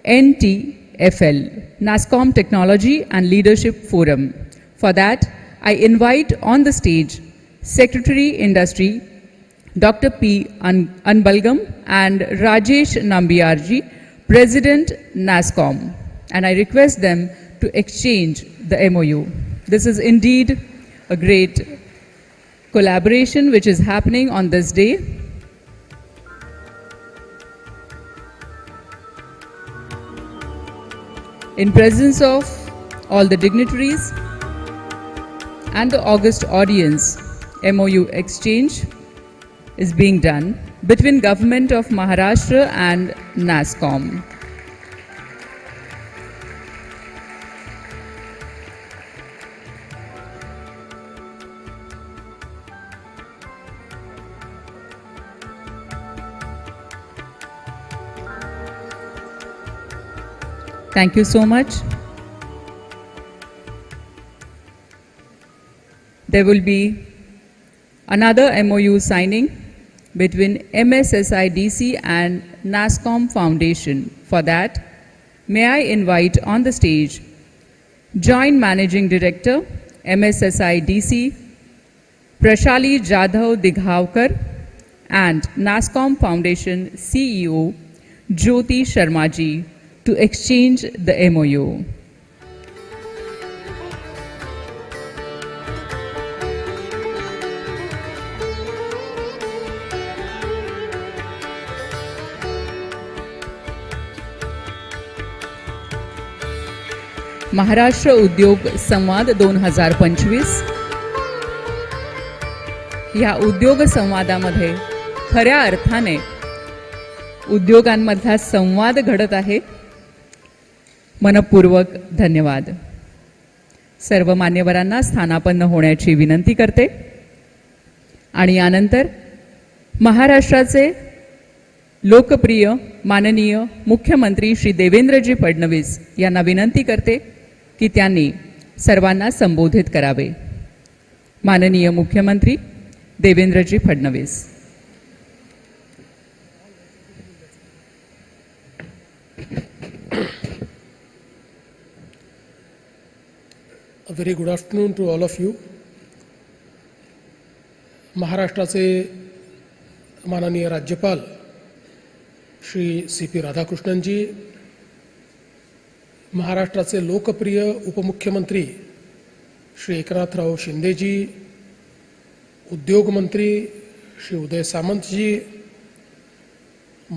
NTFL, NASSCOM Technology and Leadership Forum. For that, I invite on the stage Secretary Industry, Dr. P. Anbalgam and Rajesh Nambiarji, President NASSCOM, and I request them to exchange the MOU. This is indeed a great collaboration which is happening on this day. In presence of all the dignitaries and the august audience, MOU exchange is being done between Government of Maharashtra and NASSCOM. Thank you so much. There will be another MOU signing between MSSIDC and NASSCOM Foundation. For that, may I invite on the stage Joint Managing Director, MSSIDC, Prashali Jadhav Dighavkar, and NASSCOM Foundation CEO, Jyoti Sharmaji, to exchange the MOU. Maharashtra उद्योग संवाद 2025. ह्या उद्योग संवादामध्ये खऱ्या अर्थाने उद्योगांमधला संवाद घडत आहे. मनपूर्वक धन्यवाद. सर्व मान्यवरांना स्थानापन्न होण्याची विनंती करते आणि यानंतर महाराष्ट्राचे लोकप्रिय माननीय मुख्यमंत्री श्री देवेंद्रजी फडणवीस यांना विनंती करते की त्यांनी सर्वांना संबोधित करावे. माननीय मुख्यमंत्री Devendraji Fadnavis. A very good afternoon to all of you. महाराष्ट्राचे माननीय राज्यपाल श्री सी.पी. राधाकृष्णनजी, महाराष्ट्राचे लोकप्रिय उपमुख्यमंत्री श्री एकनाथराव शिंदेजी, उद्योग मंत्री श्री उदय सामंतजी,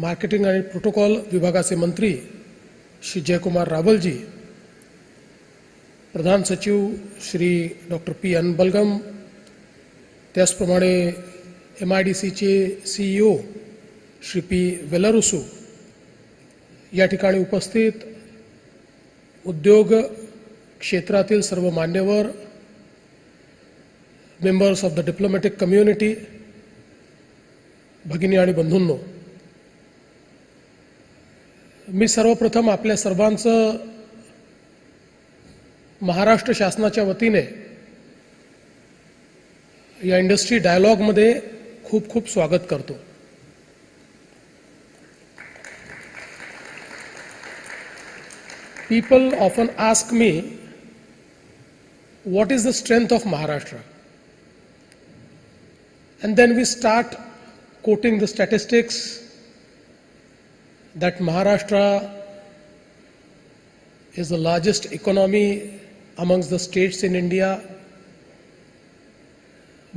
मार्केटिंग आणि प्रोटोकॉल विभागाचे मंत्री श्री जयकुमार रावलजी, प्रधान सचिव श्री डॉक्टर पी अनबलगम, त्याचप्रमाणे MIDCचे CEO श्री पी वेलारुसू, या ठिकाणी उपस्थित उद्योग क्षेत्रातील सर्व मान्यवर, members of the diplomatic community, भगिनी आणि बंधूंनो, मी सर्वप्रथम आपल्या सर्वांचं महाराष्ट्र शासनाच्या वतीने या इंडस्ट्री डायलॉगमध्ये खूप खूप स्वागत करतो. People often ask me, what is the strength of Maharashtra? And then we start quoting the statistics that Maharashtra is the largest economy amongst the states in India.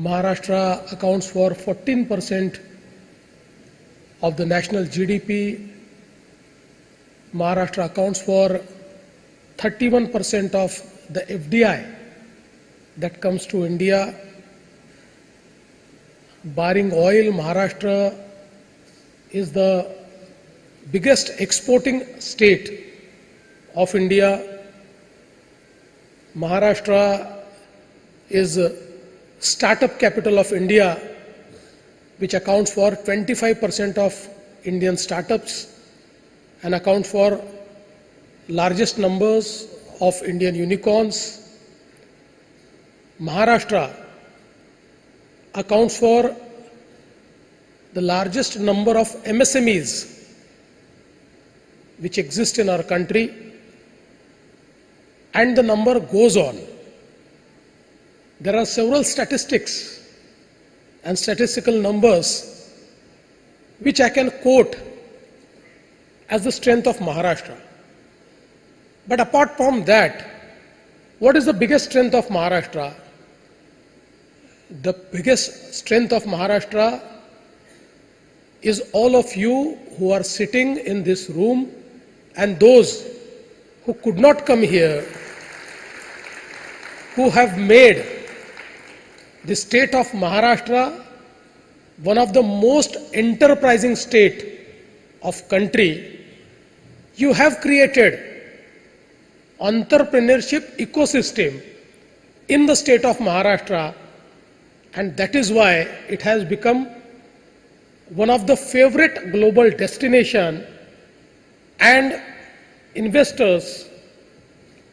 Maharashtra accounts for 14% of the national GDP. Maharashtra accounts for 31% of the FDI that comes to India. Barring oil, Maharashtra is the biggest exporting state of India. Maharashtra is startup capital of India, which accounts for 25% of Indian startups and account for largest numbers of Indian unicorns. Maharashtra accounts for the largest number of MSMEs which exist in our country, and the number goes on. There are several statistics and statistical numbers which I can quote as the strength of Maharashtra. But apart from that, what is the biggest strength of Maharashtra? The biggest strength of Maharashtra is all of you who are sitting in this room and those who could not come here, who have made the state of Maharashtra one of the most enterprising state of country. You have created entrepreneurship ecosystem in the state of Maharashtra, and that is why it has become one of the favorite global destination, and investors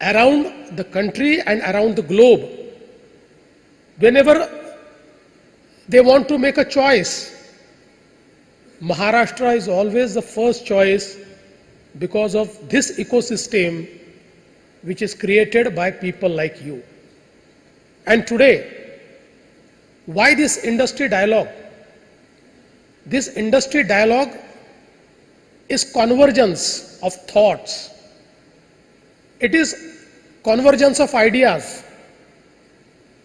around the country and around the globe, whenever they want to make a choice, Maharashtra is always the first choice because of this ecosystem which is created by people like you. And today, why this industry dialogue? This industry dialogue is convergence of thoughts. It is convergence of ideas.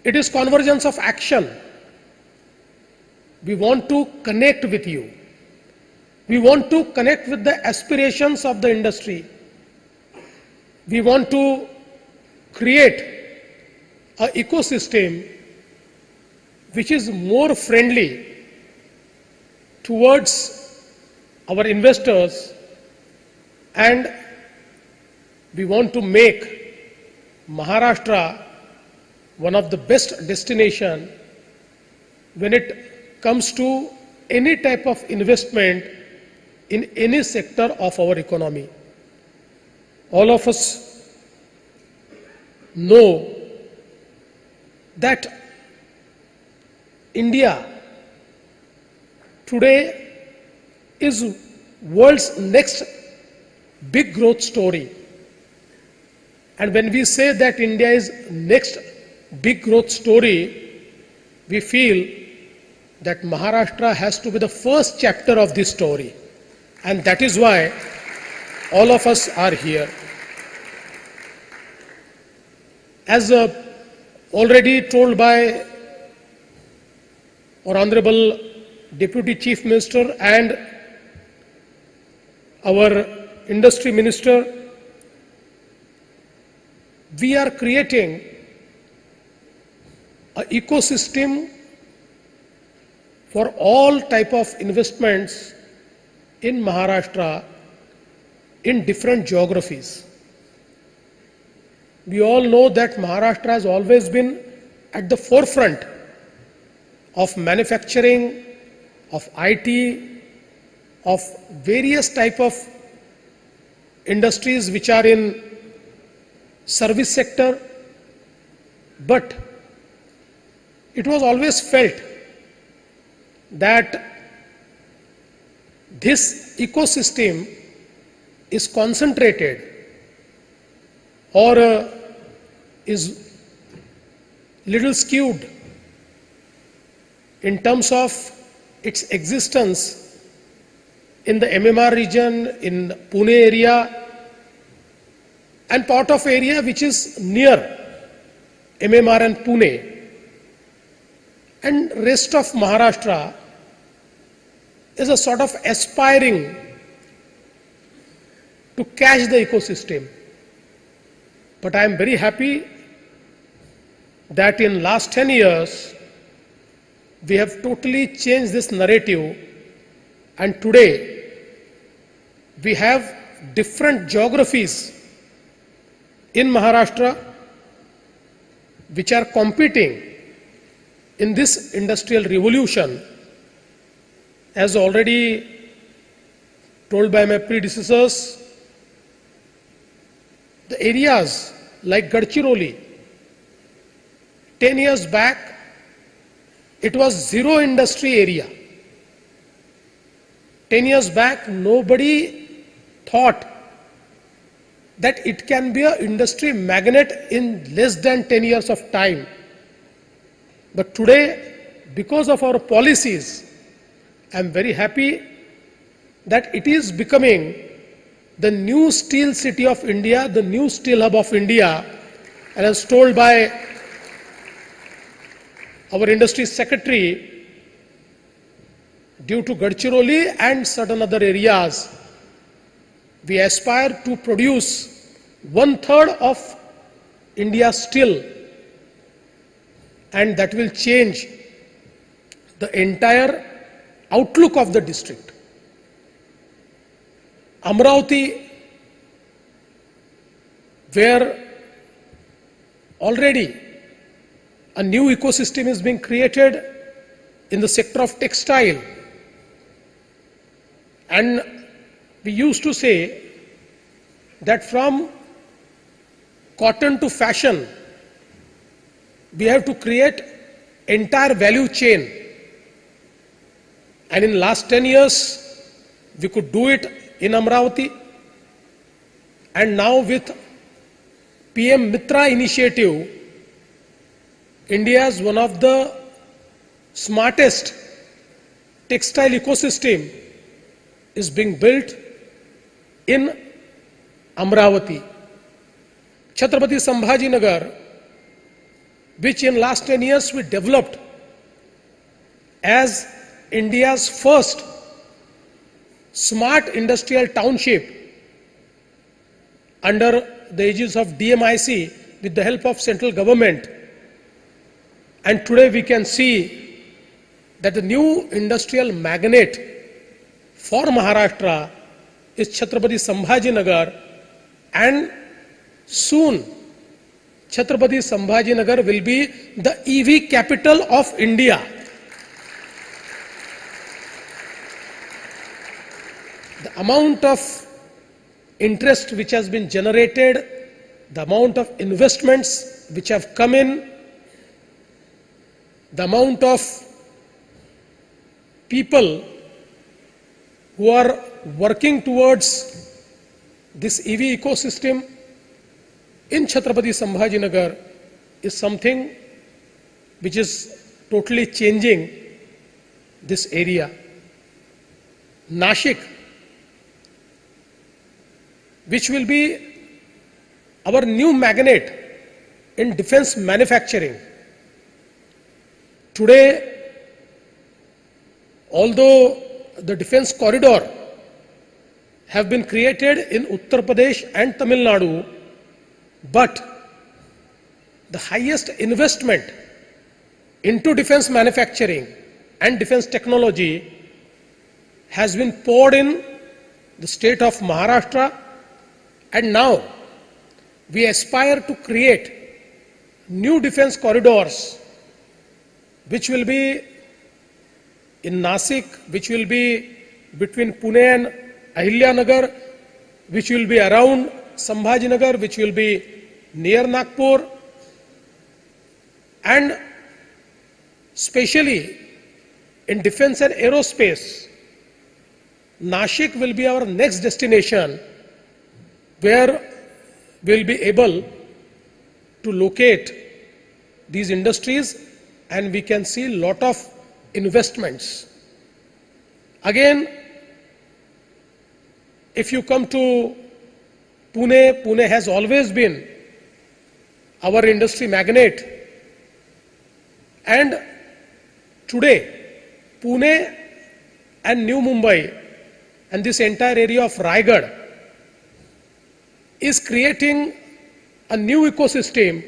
It is convergence of action. We want to connect with you. We want to connect with the aspirations of the industry. We want to create an ecosystem which is more friendly towards our investors, and we want to make Maharashtra one of the best destination when it comes to any type of investment in any sector of our economy. All of us know that India today is world's next big growth story. And when we say that India is next big growth story, we feel that Maharashtra has to be the first chapter of this story. And that is why all of us are here. As already told by our Honorable Deputy Chief Minister and our Industry Minister, we are creating an ecosystem for all type of investments in Maharashtra in different geographies. We all know that Maharashtra has always been at the forefront of manufacturing, of IT, of various type of industries which are in service sector, but it was always felt that this ecosystem is concentrated or is little skewed in terms of its existence in the MMR region, in Pune area, and part of area which is near MMR and Pune, and rest of Maharashtra is a sort of aspiring to catch the ecosystem. But I am very happy that in last 10 years we have totally changed this narrative, and today we have different geographies in Maharashtra which are competing in this industrial revolution. As already told by my predecessors, the areas like Gadchiroli, 10 years back, it was zero industry area. 10 years back, nobody thought that it can be an industry magnet in less than 10 years of time. But today, because of our policies, I am very happy that it is becoming the new steel city of India, the new steel hub of India. And as told by our industry secretary, due to Gadchiroli and certain other areas, we aspire to produce 1/3 of India's steel, and that will change the entire outlook of the district. Amravati, where already a new ecosystem is being created in the sector of textile, and we used to say that from cotton to fashion, we have to create entire value chain. And in last 10 years, we could do it in Amravati. And now with PM Mitra initiative, India is one of the smartest textile ecosystem is being built in Amravati. Chhatrapati Sambhajinagar, which in last 10 years we developed as India's first smart industrial township under the aegis of DMIC, with the help of central government. And today we can see that the new industrial magnate for Maharashtra is Chhatrapati Sambhajinagar, and soon Chhatrapati Sambhajinagar will be the EV capital of India. The amount of interest which has been generated, the amount of investments which have come in, the amount of people who are working towards this EV ecosystem in Chhatrapati Sambhajinagar is something which is totally changing this area. Nashik, which will be our new magnet in defense manufacturing. Today, although the defense corridor have been created in Uttar Pradesh and Tamil Nadu, but the highest investment into defense manufacturing and defense technology has been poured in the state of Maharashtra, and now we aspire to create new defense corridors which will be in Nasik, which will be between Pune and Ahilyanagar, which will be around Sambhajinagar, which will be near Nagpur, and especially in defense and aerospace, Nashik will be our next destination where we will be able to locate these industries, and we can see a lot of investments. Again, if you come to Pune, Pune has always been our industry magnet, and today Pune and New Mumbai and this entire area of Raigad is creating a new ecosystem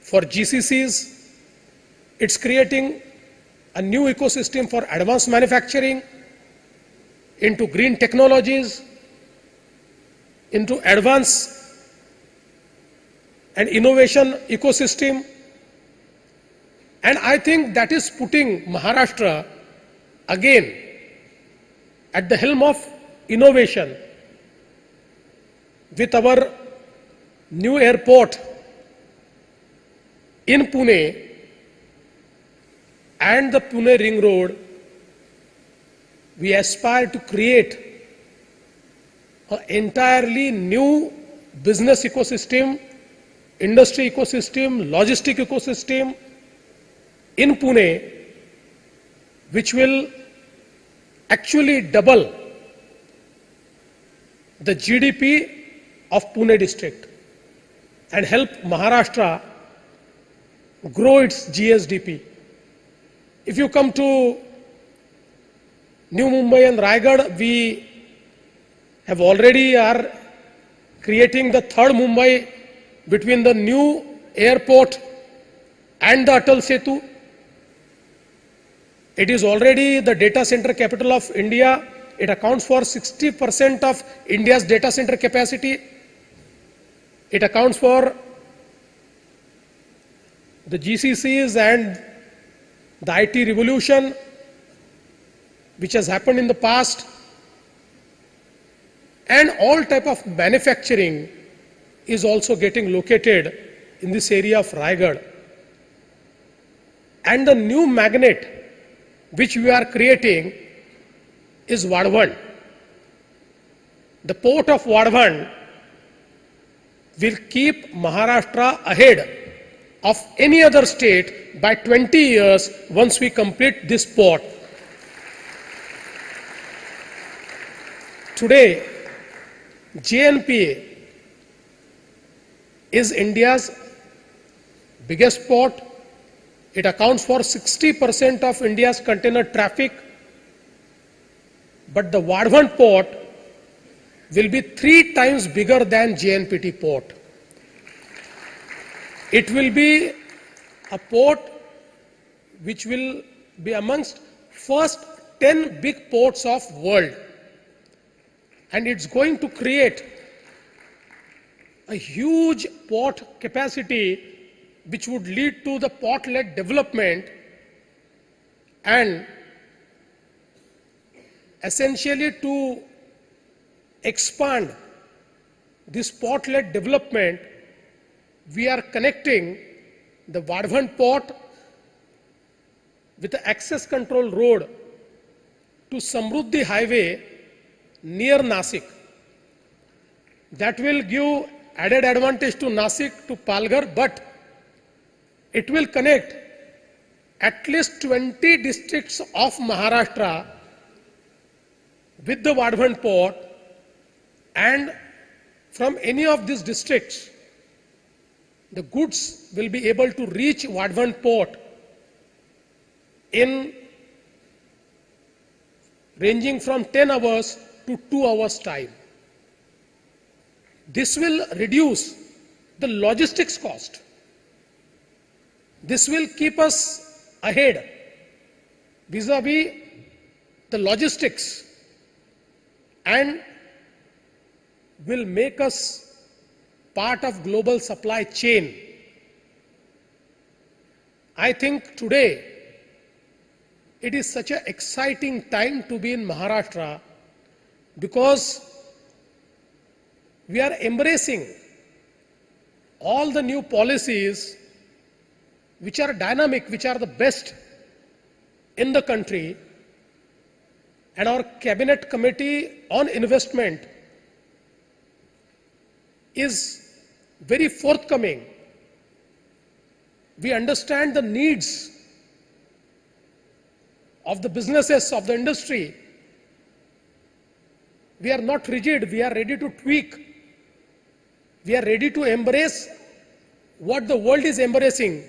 for GCCs. It's creating a new ecosystem for advanced manufacturing, into green technologies, into advanced and innovation ecosystem. And I think that is putting Maharashtra again at the helm of innovation with our new airport in Pune and the Pune Ring Road. We aspire to create an entirely new business ecosystem, industry ecosystem, logistic ecosystem in Pune, which will actually double the GDP of Pune district and help Maharashtra grow its GSDP. If you come to New Mumbai and Raigad, we have already are creating the third Mumbai between the new airport and the Atal Setu. It is already the data center capital of India. It accounts for 60% of India's data center capacity. It accounts for the GCCs and the IT revolution which has happened in the past, and all type of manufacturing is also getting located in this area of Raigad. And the new magnet which we are creating is Vadhavan. The port of Vadhavan will keep Maharashtra ahead of any other state by 20 years once we complete this port. Today, JNPA is India's biggest port. It accounts for 60% of India's container traffic. But the Vadhavan port will be 3 times bigger than JNPT port. It will be a port which will be amongst first 10 big ports of world. And it's going to create a huge port capacity which would lead to the port-led development and essentially to expand this port-led development, we are connecting the Vadhavan port with the access control road to Samruddhi highway near Nasik. That will give added advantage to Nasik, to Palghar, but it will connect at least 20 districts of Maharashtra with the Vadhavan port, and from any of these districts, the goods will be able to reach Vadhavan port in ranging from 10 hours to 2 hours time. This will reduce the logistics cost. This will keep us ahead vis-a-vis the logistics and will make us part of global supply chain. I think today it is such an exciting time to be in Maharashtra because we are embracing all the new policies which are dynamic, which are the best in the country, and our cabinet committee on investment is very forthcoming. We understand the needs of the businesses, of the industry. We are not rigid, we are ready to tweak. We are ready to embrace what the world is embracing.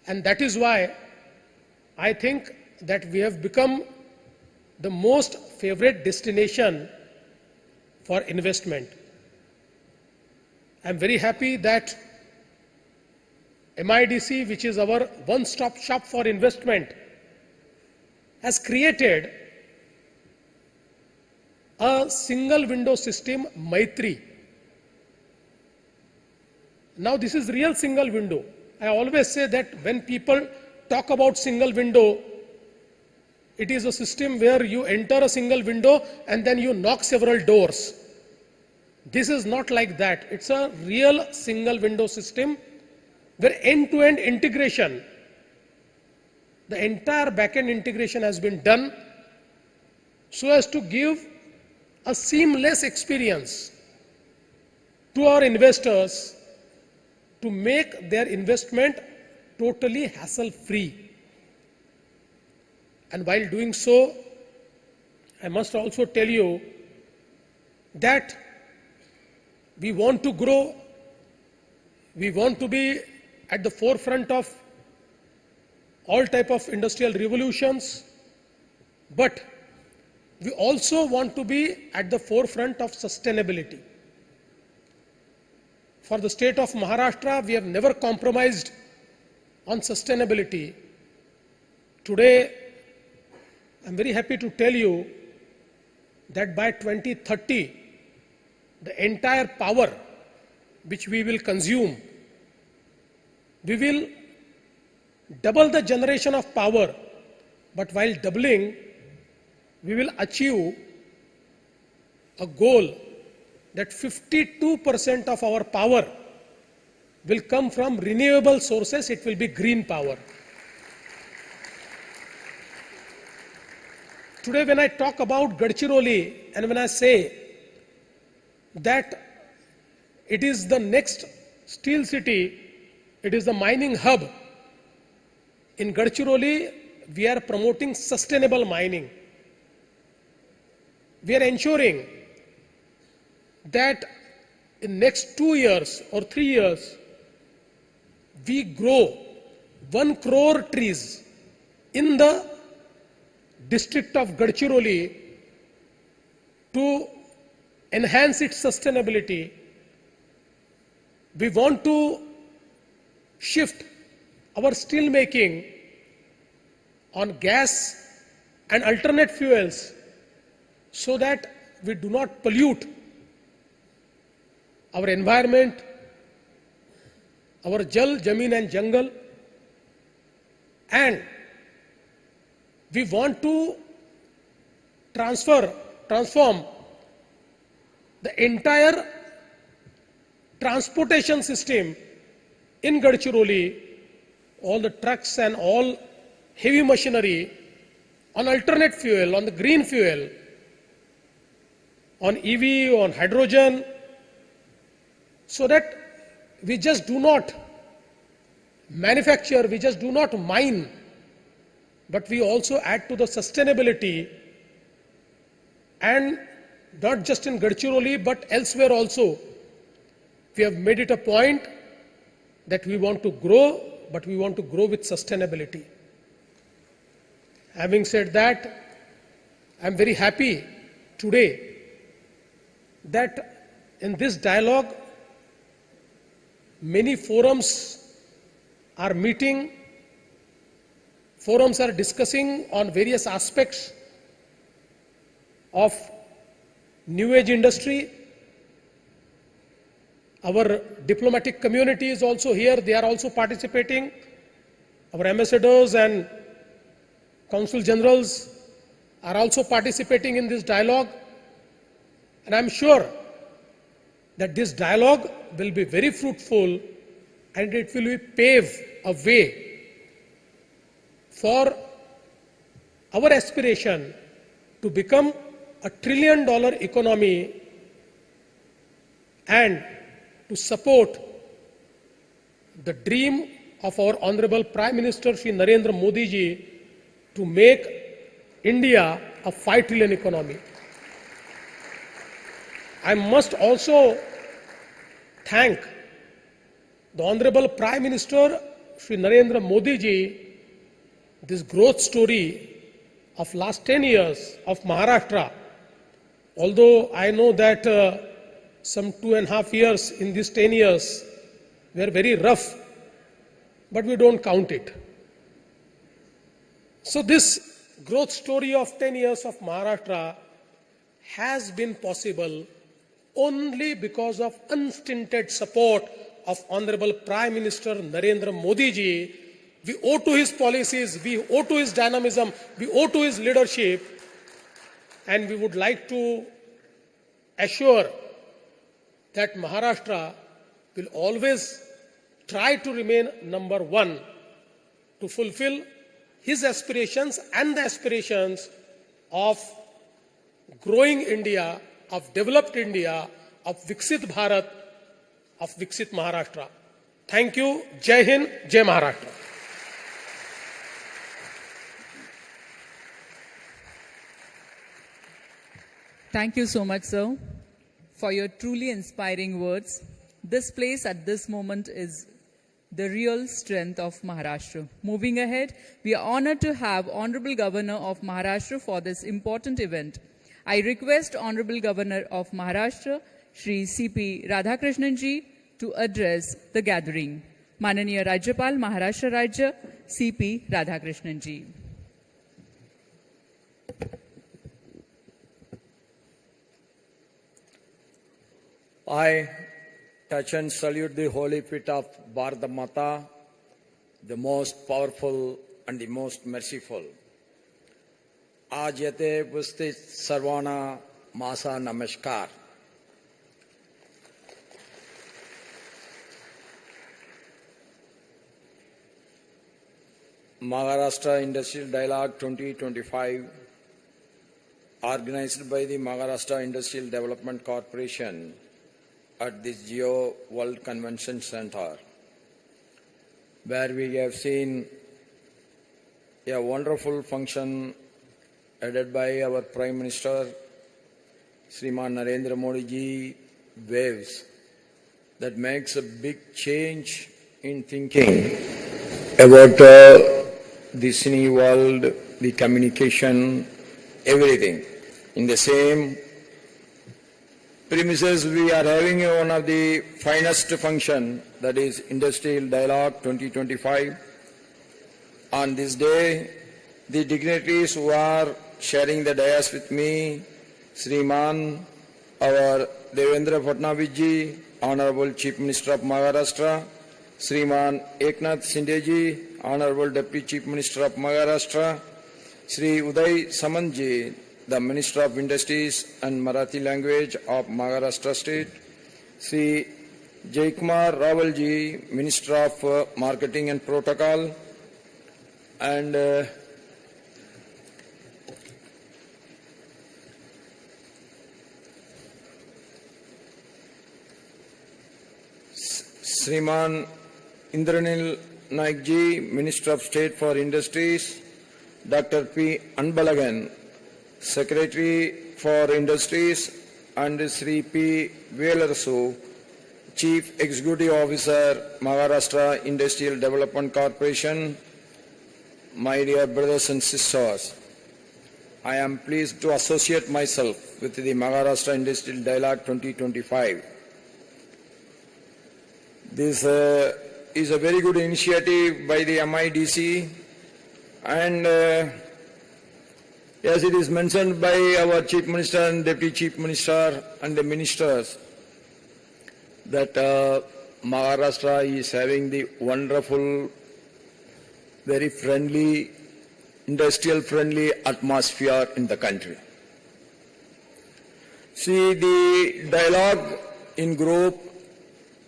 And that is why I think that we have become the most favorite destination for investment. I am very happy that MIDC, which is our one-stop shop for investment, has created a single window system, Maitri. Now this is real single window. I always say that when people talk about single window, it is a system where you enter a single window and then you knock several doors. This is not like that. It's a real single window system where end-to-end integration, the entire back-end integration has been done so as to give a seamless experience to our investors to make their investment totally hassle-free. And while doing so, I must also tell you that we want to grow, we want to be at the forefront of all type of industrial revolutions, but we also want to be at the forefront of sustainability. For the state of Maharashtra, we have never compromised on sustainability. Today, I am very happy to tell you that by 2030, the entire power which we will consume, we will double the generation of power, but while doubling, we will achieve a goal that 52% of our power will come from renewable sources. It will be green power. Today when I talk about Gadchiroli and when I say that it is the next steel city, it is the mining hub, in Gadchiroli we are promoting sustainable mining. We are ensuring that in next 2 years or 3 years, we grow 1 crore trees in the district of Gadchiroli to enhance its sustainability. We want to shift our steel making on gas and alternate fuels so that we do not pollute our environment, our jal, jameen and jungle, and we want to transform the entire transportation system in Gadchiroli, all the trucks and all heavy machinery on alternate fuel, on the green fuel, on EV, on hydrogen, so that we just do not manufacture, we just do not mine, but we also add to the sustainability, and not just in Gadchiroli but elsewhere also. We have made it a point that we want to grow, but we want to grow with sustainability. Having said that, I am very happy today that in this dialogue, many forums are meeting, forums are discussing on various aspects of new age industry. Our diplomatic community is also here, they are also participating. Our ambassadors and consul generals are also participating in this dialogue. And I am sure that this dialogue will be very fruitful and it will pave a way for our aspiration to become a $1 trillion economy and to support the dream of our Honorable Prime Minister Shri Narendra Modi ji to make India a 5 trillion economy. I must also thank the Honorable Prime Minister Shri Narendra Modi ji, this growth story of last 10 years of Maharashtra. Although I know that some 2.5 years in these 10 years were very rough, but we don't count it. So this growth story of 10 years of Maharashtra has been possible only because of unstinted support of Honorable Prime Minister Narendra Modi ji. We owe to his policies, we owe to his dynamism, we owe to his leadership, and we would like to assure that Maharashtra will always try to remain number one to fulfill his aspirations and the aspirations of growing India, of developed India, of Viksit Bharat, of Viksit Maharashtra. Thank you. Jai Hind, Jai Maharashtra. Thank you so much, sir, for your truly inspiring words. This place at this moment is the real strength of Maharashtra. Moving ahead, we are honored to have Honorable Governor of Maharashtra for this important event. I request Honorable Governor of Maharashtra, Shri C.P. Radhakrishnan ji, to address the gathering. Mananiya Rajyapal Maharashtra Rajya, C.P. Radhakrishnan ji. I touch and salute the holy feet of Bharata Mata, the most powerful and the most merciful. आज येथे उपस्थित सर्वांना माझा नमस्कार. Maharashtra Industrial Dialogue 2025, organized by the Maharashtra Industrial Development Corporation at this Geo World Convention Center, where we have seen a wonderful function headed by our Prime Minister, Sriman Narendra Modi ji, waves that makes a big change in thinking about the cine world, the communication, everything. In the same premises we are having one of the finest function, that is Industrial Dialogue 2025. On this day, the dignitaries who are sharing the dais with me, Sriman, our Devendra Fadnavis ji, Honorable Chief Minister of Maharashtra, Sriman Eknath Shinde ji, Honorable Deputy Chief Minister of Maharashtra, Sri Uday Samant ji, the Minister of Industries and Marathi Language of Maharashtra State, Sri Jaikumar Rawal ji, Minister of Marketing and Protocol, and Sriman Indranil Naik ji, Minister of State for Industries, Dr. P. Anbalagan, Secretary for Industries, and Sri P. Velarasu, Chief Executive Officer, Maharashtra Industrial Development Corporation. My dear brothers and sisters, I am pleased to associate myself with the Maharashtra Industrial Dialogue 2025. This is a very good initiative by the MIDC, and as it is mentioned by our Chief Minister and Deputy Chief Minister and the ministers, that Maharashtra is having the wonderful, very friendly, industrial-friendly atmosphere in the country. See, the dialogue in group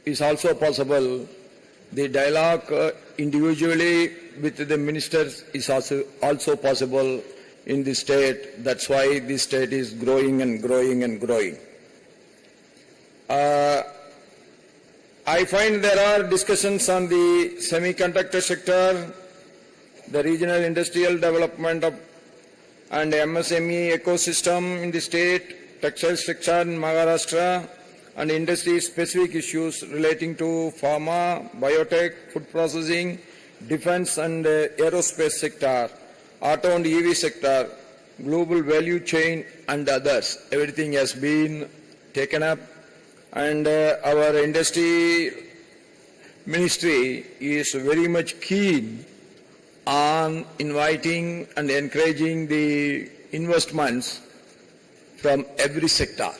is also possible. The dialogue individually with the ministers is also possible in the state. That's why the state is growing and growing and growing. I find there are discussions on the semiconductor sector, the regional industrial development of and MSME ecosystem in the state, textile sector in Maharashtra, and industry-specific issues relating to pharma, biotech, food processing, defense and aerospace sector, auto and EV sector, global value chain and others. Everything has been taken up, and our industry ministry is very much keen on inviting and encouraging the investments from every sector.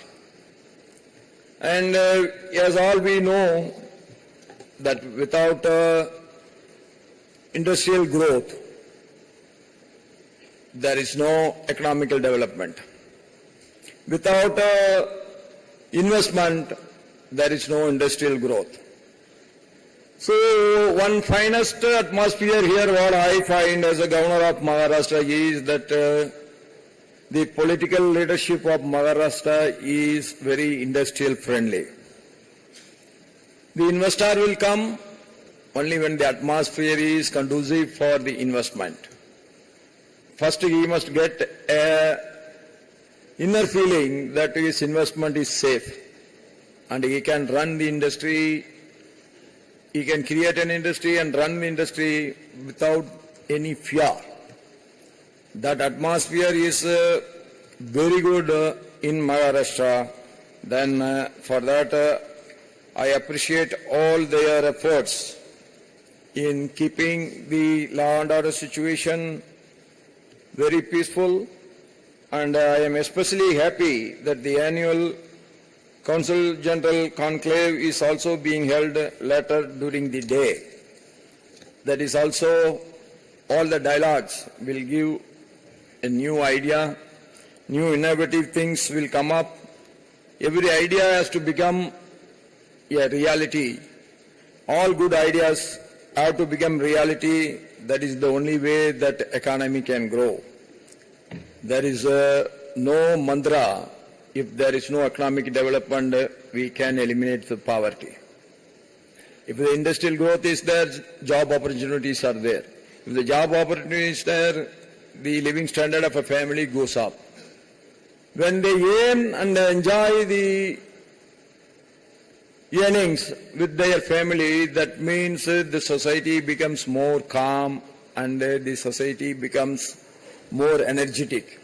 And as all we know, that without industrial growth, there is no economical development. Without investment, there is no industrial growth. So one finest atmosphere here, what I find as a governor of Maharashtra is that the political leadership of Maharashtra is very industrial friendly. The investor will come only when the atmosphere is conducive for the investment. First, he must get an inner feeling that his investment is safe and he can run the industry, he can create an industry and run the industry without any fear. That atmosphere is very good in Maharashtra. Then for that I appreciate all their efforts in keeping the law and order situation very peaceful, and I am especially happy that the annual Council General Conclave is also being held later during the day. That is also, all the dialogues will give a new idea, new innovative things will come up. Every idea has to become a reality. All good ideas have to become reality. That is the only way that economy can grow. There is no mantra. If there is no economic development, we can eliminate the poverty. If the industrial growth is there, job opportunities are there. If the job opportunity is there, the living standard of a family goes up. When they earn and enjoy the earnings with their family, that means the society becomes more calm and the society becomes more energetic.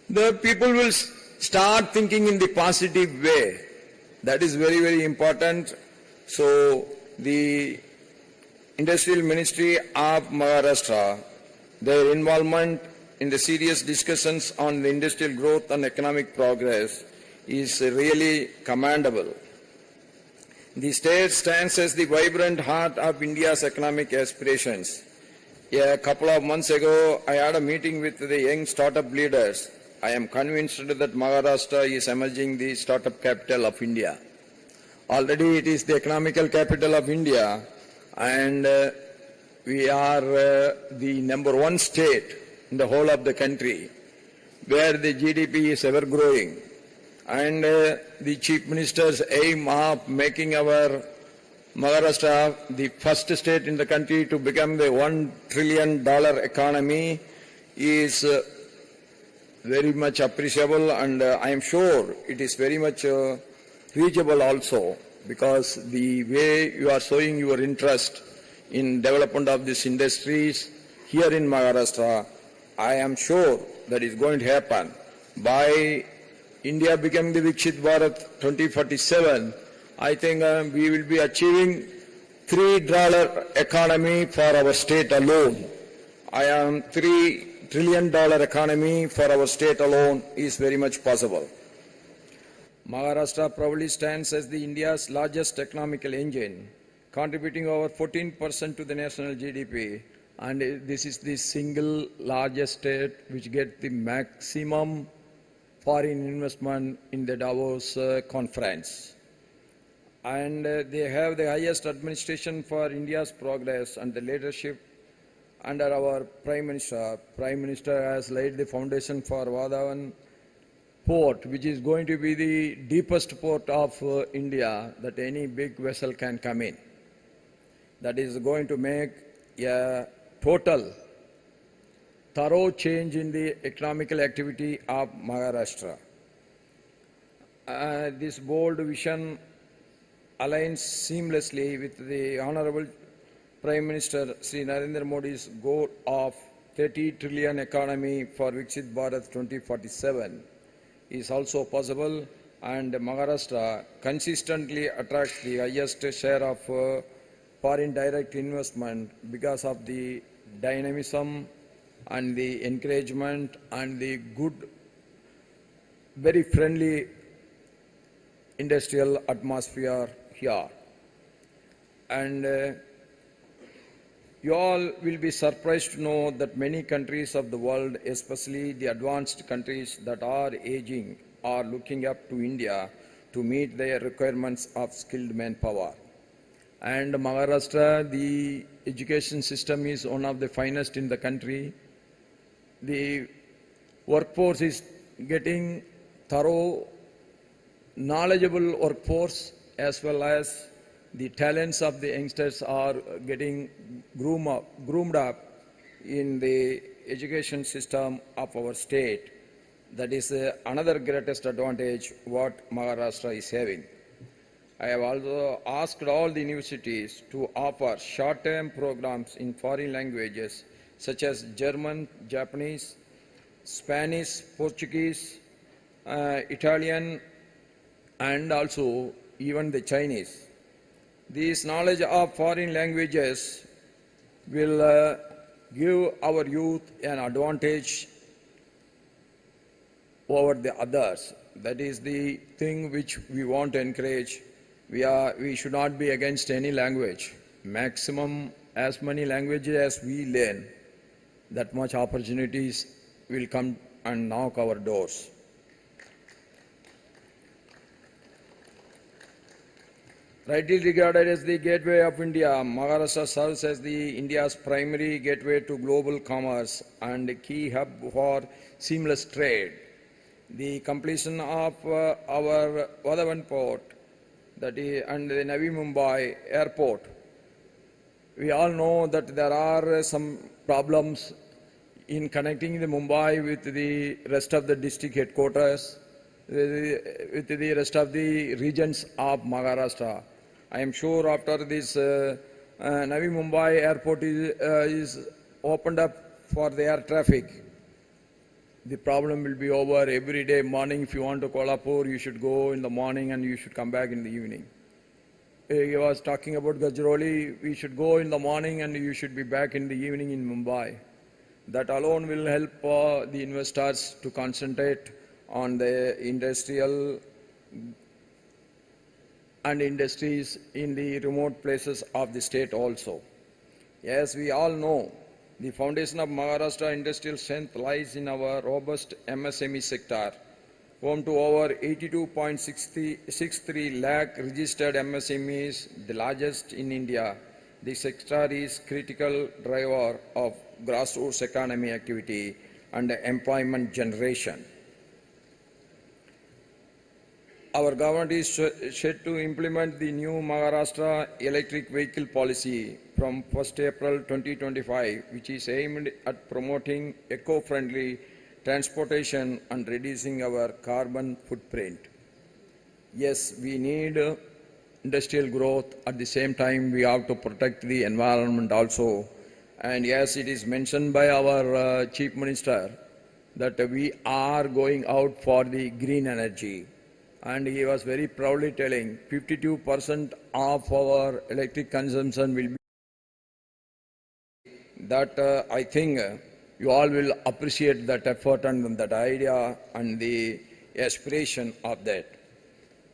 The people will start thinking in the positive way. That is very, very important. So the Industrial Ministry of Maharashtra, their involvement in the serious discussions on the industrial growth and economic progress is really commendable. The state stands as the vibrant heart of India's economic aspirations. A couple of months ago, I had a meeting with the young startup leaders. I am convinced that Maharashtra is emerging the startup capital of India. Already it is the economical capital of India, and we are the number one state in the whole of the country where the GDP is ever growing. And the Chief Minister's aim of making our Maharashtra the first state in the country to become the $1 trillion economy is very much appreciable, and I am sure it is very much reachable also, because the way you are showing your interest in development of these industries here in Maharashtra, I am sure that is going to happen. By India becoming the Viksit Bharat 2047, I think we will be achieving $3 economy for our state alone. $3 trillion economy for our state alone is very much possible. Maharashtra proudly stands as the India's largest economical engine, contributing over 14% to the national GDP, and this is the single largest state which gets the maximum foreign investment in the Davos conference. And they have the highest administration for India's progress and the leadership under our Prime Minister. Prime Minister has laid the foundation for Vadavan port, which is going to be the deepest port of India that any big vessel can come in. That is going to make a total, thorough change in the economical activity of Maharashtra. This bold vision aligns seamlessly with the Honorable Prime Minister Sri Narendra Modi's goal of 30 trillion economy for Viksit Bharat 2047 is also possible, and Maharashtra consistently attracts the highest share of foreign direct investment because of the dynamism and the encouragement and the good, very friendly industrial atmosphere here. And you all will be surprised to know that many countries of the world, especially the advanced countries that are aging, are looking up to India to meet their requirements of skilled manpower. And Maharashtra, the education system is one of the finest in the country. The workforce is getting thorough, knowledgeable workforce, as well as the talents of the youngsters are getting groomed up in the education system of our state. That is another greatest advantage what Maharashtra is having. I have also asked all the universities to offer short-term programs in foreign languages such as German, Japanese, Spanish, Portuguese, Italian, and also even the Chinese. This knowledge of foreign languages will give our youth an advantage over the others. That is the thing which we want to encourage. We should not be against any language. Maximum, as many languages as we learn, that much opportunities will come and knock our doors. Rightly regarded as the gateway of India, Maharashtra serves as the India's primary gateway to global commerce and a key hub for seamless trade. The completion of our Vadavan port and the Navi Mumbai airport, we all know that there are some problems in connecting the Mumbai with the rest of the district headquarters, with the rest of the regions of Maharashtra. I am sure after this Navi Mumbai airport is opened up for the air traffic, the problem will be over. Every day morning, if you want to Kolhapur, you should go in the morning and you should come back in the evening. He was talking about Gajroli, we should go in the morning and you should be back in the evening in Mumbai. That alone will help the investors to concentrate on the industrial and industries in the remote places of the state also. Yes, we all know the foundation of Maharashtra industrial strength lies in our robust MSME sector, home to over 82.63 lakh registered MSMEs, the largest in India. The sector is critical driver of grassroots economy activity and employment generation. Our government is set to implement the new Maharashtra electric vehicle policy from 1st April 2025, which is aimed at promoting eco-friendly transportation and reducing our carbon footprint. Yes, we need industrial growth. At the same time, we have to protect the environment also. And yes, it is mentioned by our Chief Minister that we are going out for the green energy. And he was very proudly telling 52% of our electric consumption will be that. I think you all will appreciate that effort and that idea and the aspiration of that.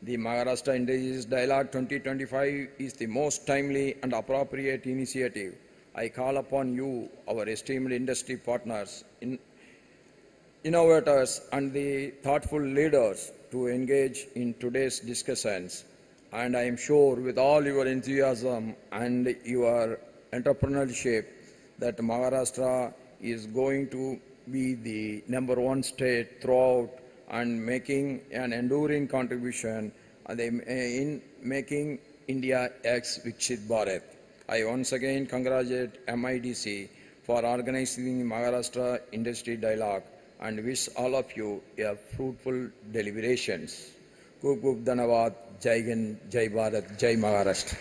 The Maharashtra Industries Dialogue 2025 is the most timely and appropriate initiative. I call upon you, our esteemed industry partners, innovators and the thoughtful leaders to engage in today's discussions. And I am sure with all your enthusiasm and your entrepreneurship that Maharashtra is going to be the #1 state throughout and making an enduring contribution in making India X Viksit Bharat. I once again congratulate MIDC for organizing Maharashtra Industry Dialogue and wish all of you a fruitful deliberations. Khub khub dhanavad. Jai Hind, Jai Bharat, Jai Maharashtra.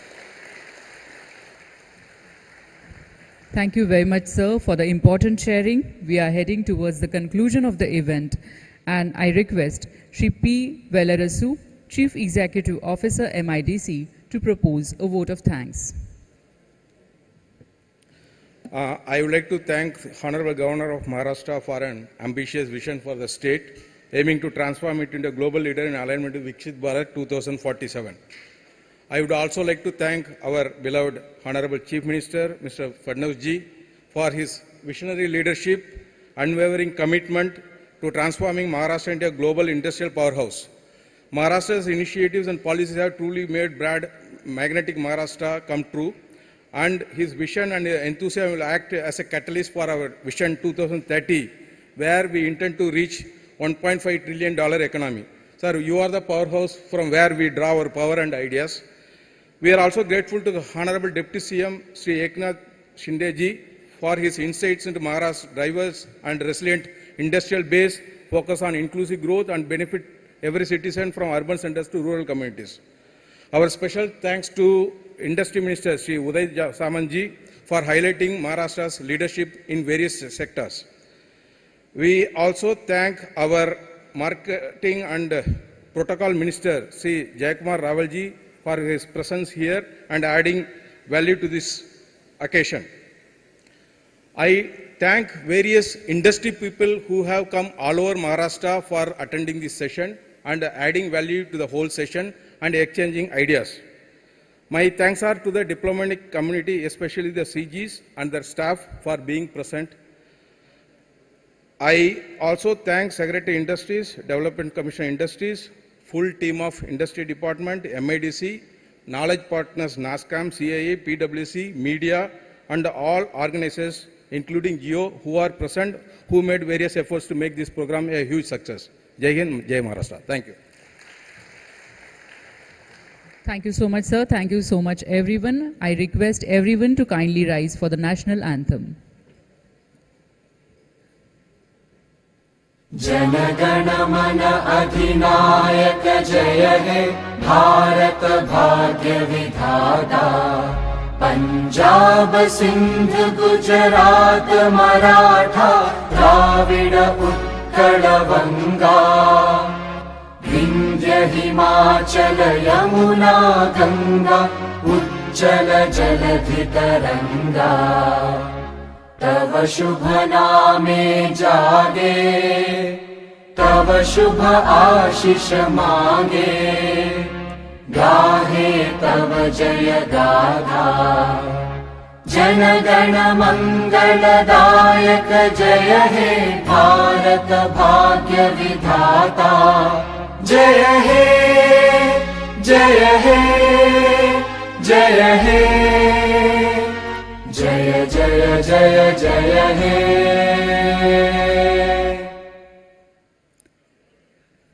Thank you very much, sir, for the important sharing. We are heading towards the conclusion of the event, and I request Shri P. Velarasu, Chief Executive Officer, MIDC, to propose a vote of thanks. I would like to thank the Honorable Governor of Maharashtra for an ambitious vision for the state, aiming to transform it into a global leader in alignment with Viksit Bharat 2047. I would also like to thank our beloved Honorable Chief Minister, Mr. Fadnavis ji, for his visionary leadership, unwavering commitment to transforming Maharashtra into a global industrial powerhouse. Maharashtra's initiatives and policies have truly made magnetic Maharashtra come true, and his vision and enthusiasm will act as a catalyst for our Vision 2030, where we intend to reach $1.5 trillion economy. Sir, you are the powerhouse from where we draw our power and ideas. We are also grateful to the Honorable Deputy CM, Sri Eknath Shinde ji, for his insights into Maharashtra's diverse and resilient industrial base, focus on inclusive growth and benefit every citizen from urban centers to rural communities. Our special thanks to Industry Minister Sri Uday Samanji for highlighting Maharashtra's leadership in various sectors. We also thank our Marketing and Protocol Minister Sri Jayakumar Ravalji for his presence here and adding value to this occasion. I thank various industry people who have come all over Maharashtra for attending this session and adding value to the whole session and exchanging ideas. My thanks are to the diplomatic community, especially the CGs and their staff for being present. I also thank Secretary Industries, Development Commission Industries, full team of Industry Department, MIDC, Knowledge Partners, NASCAM, CIA, PwC, Media, and all organizers, including Geo, who are present, who made various efforts to make this program a huge success. Jai Hind, Jai Maharashtra. Thank you. Thank you so much, sir. Thank you so much, everyone. I request everyone to kindly rise for the national anthem. जनगण मन अधिनायक जय हे भारत भाग्य विधाता पंजाब सिंध गुजरात मराठा द्राविड उत्कलवङ्गा विन्ध्य हिमाचल यमुना गङ्गा उज्जल जलधितरङ्गा तव शुभ नामे जागे तव शुभ आशीष मांगे गाहे तव जय गाथा जनगण मंगलदायक जय हे भारत भाग्य विधाता जय हे जय हे जय हे जय जय जय जय हे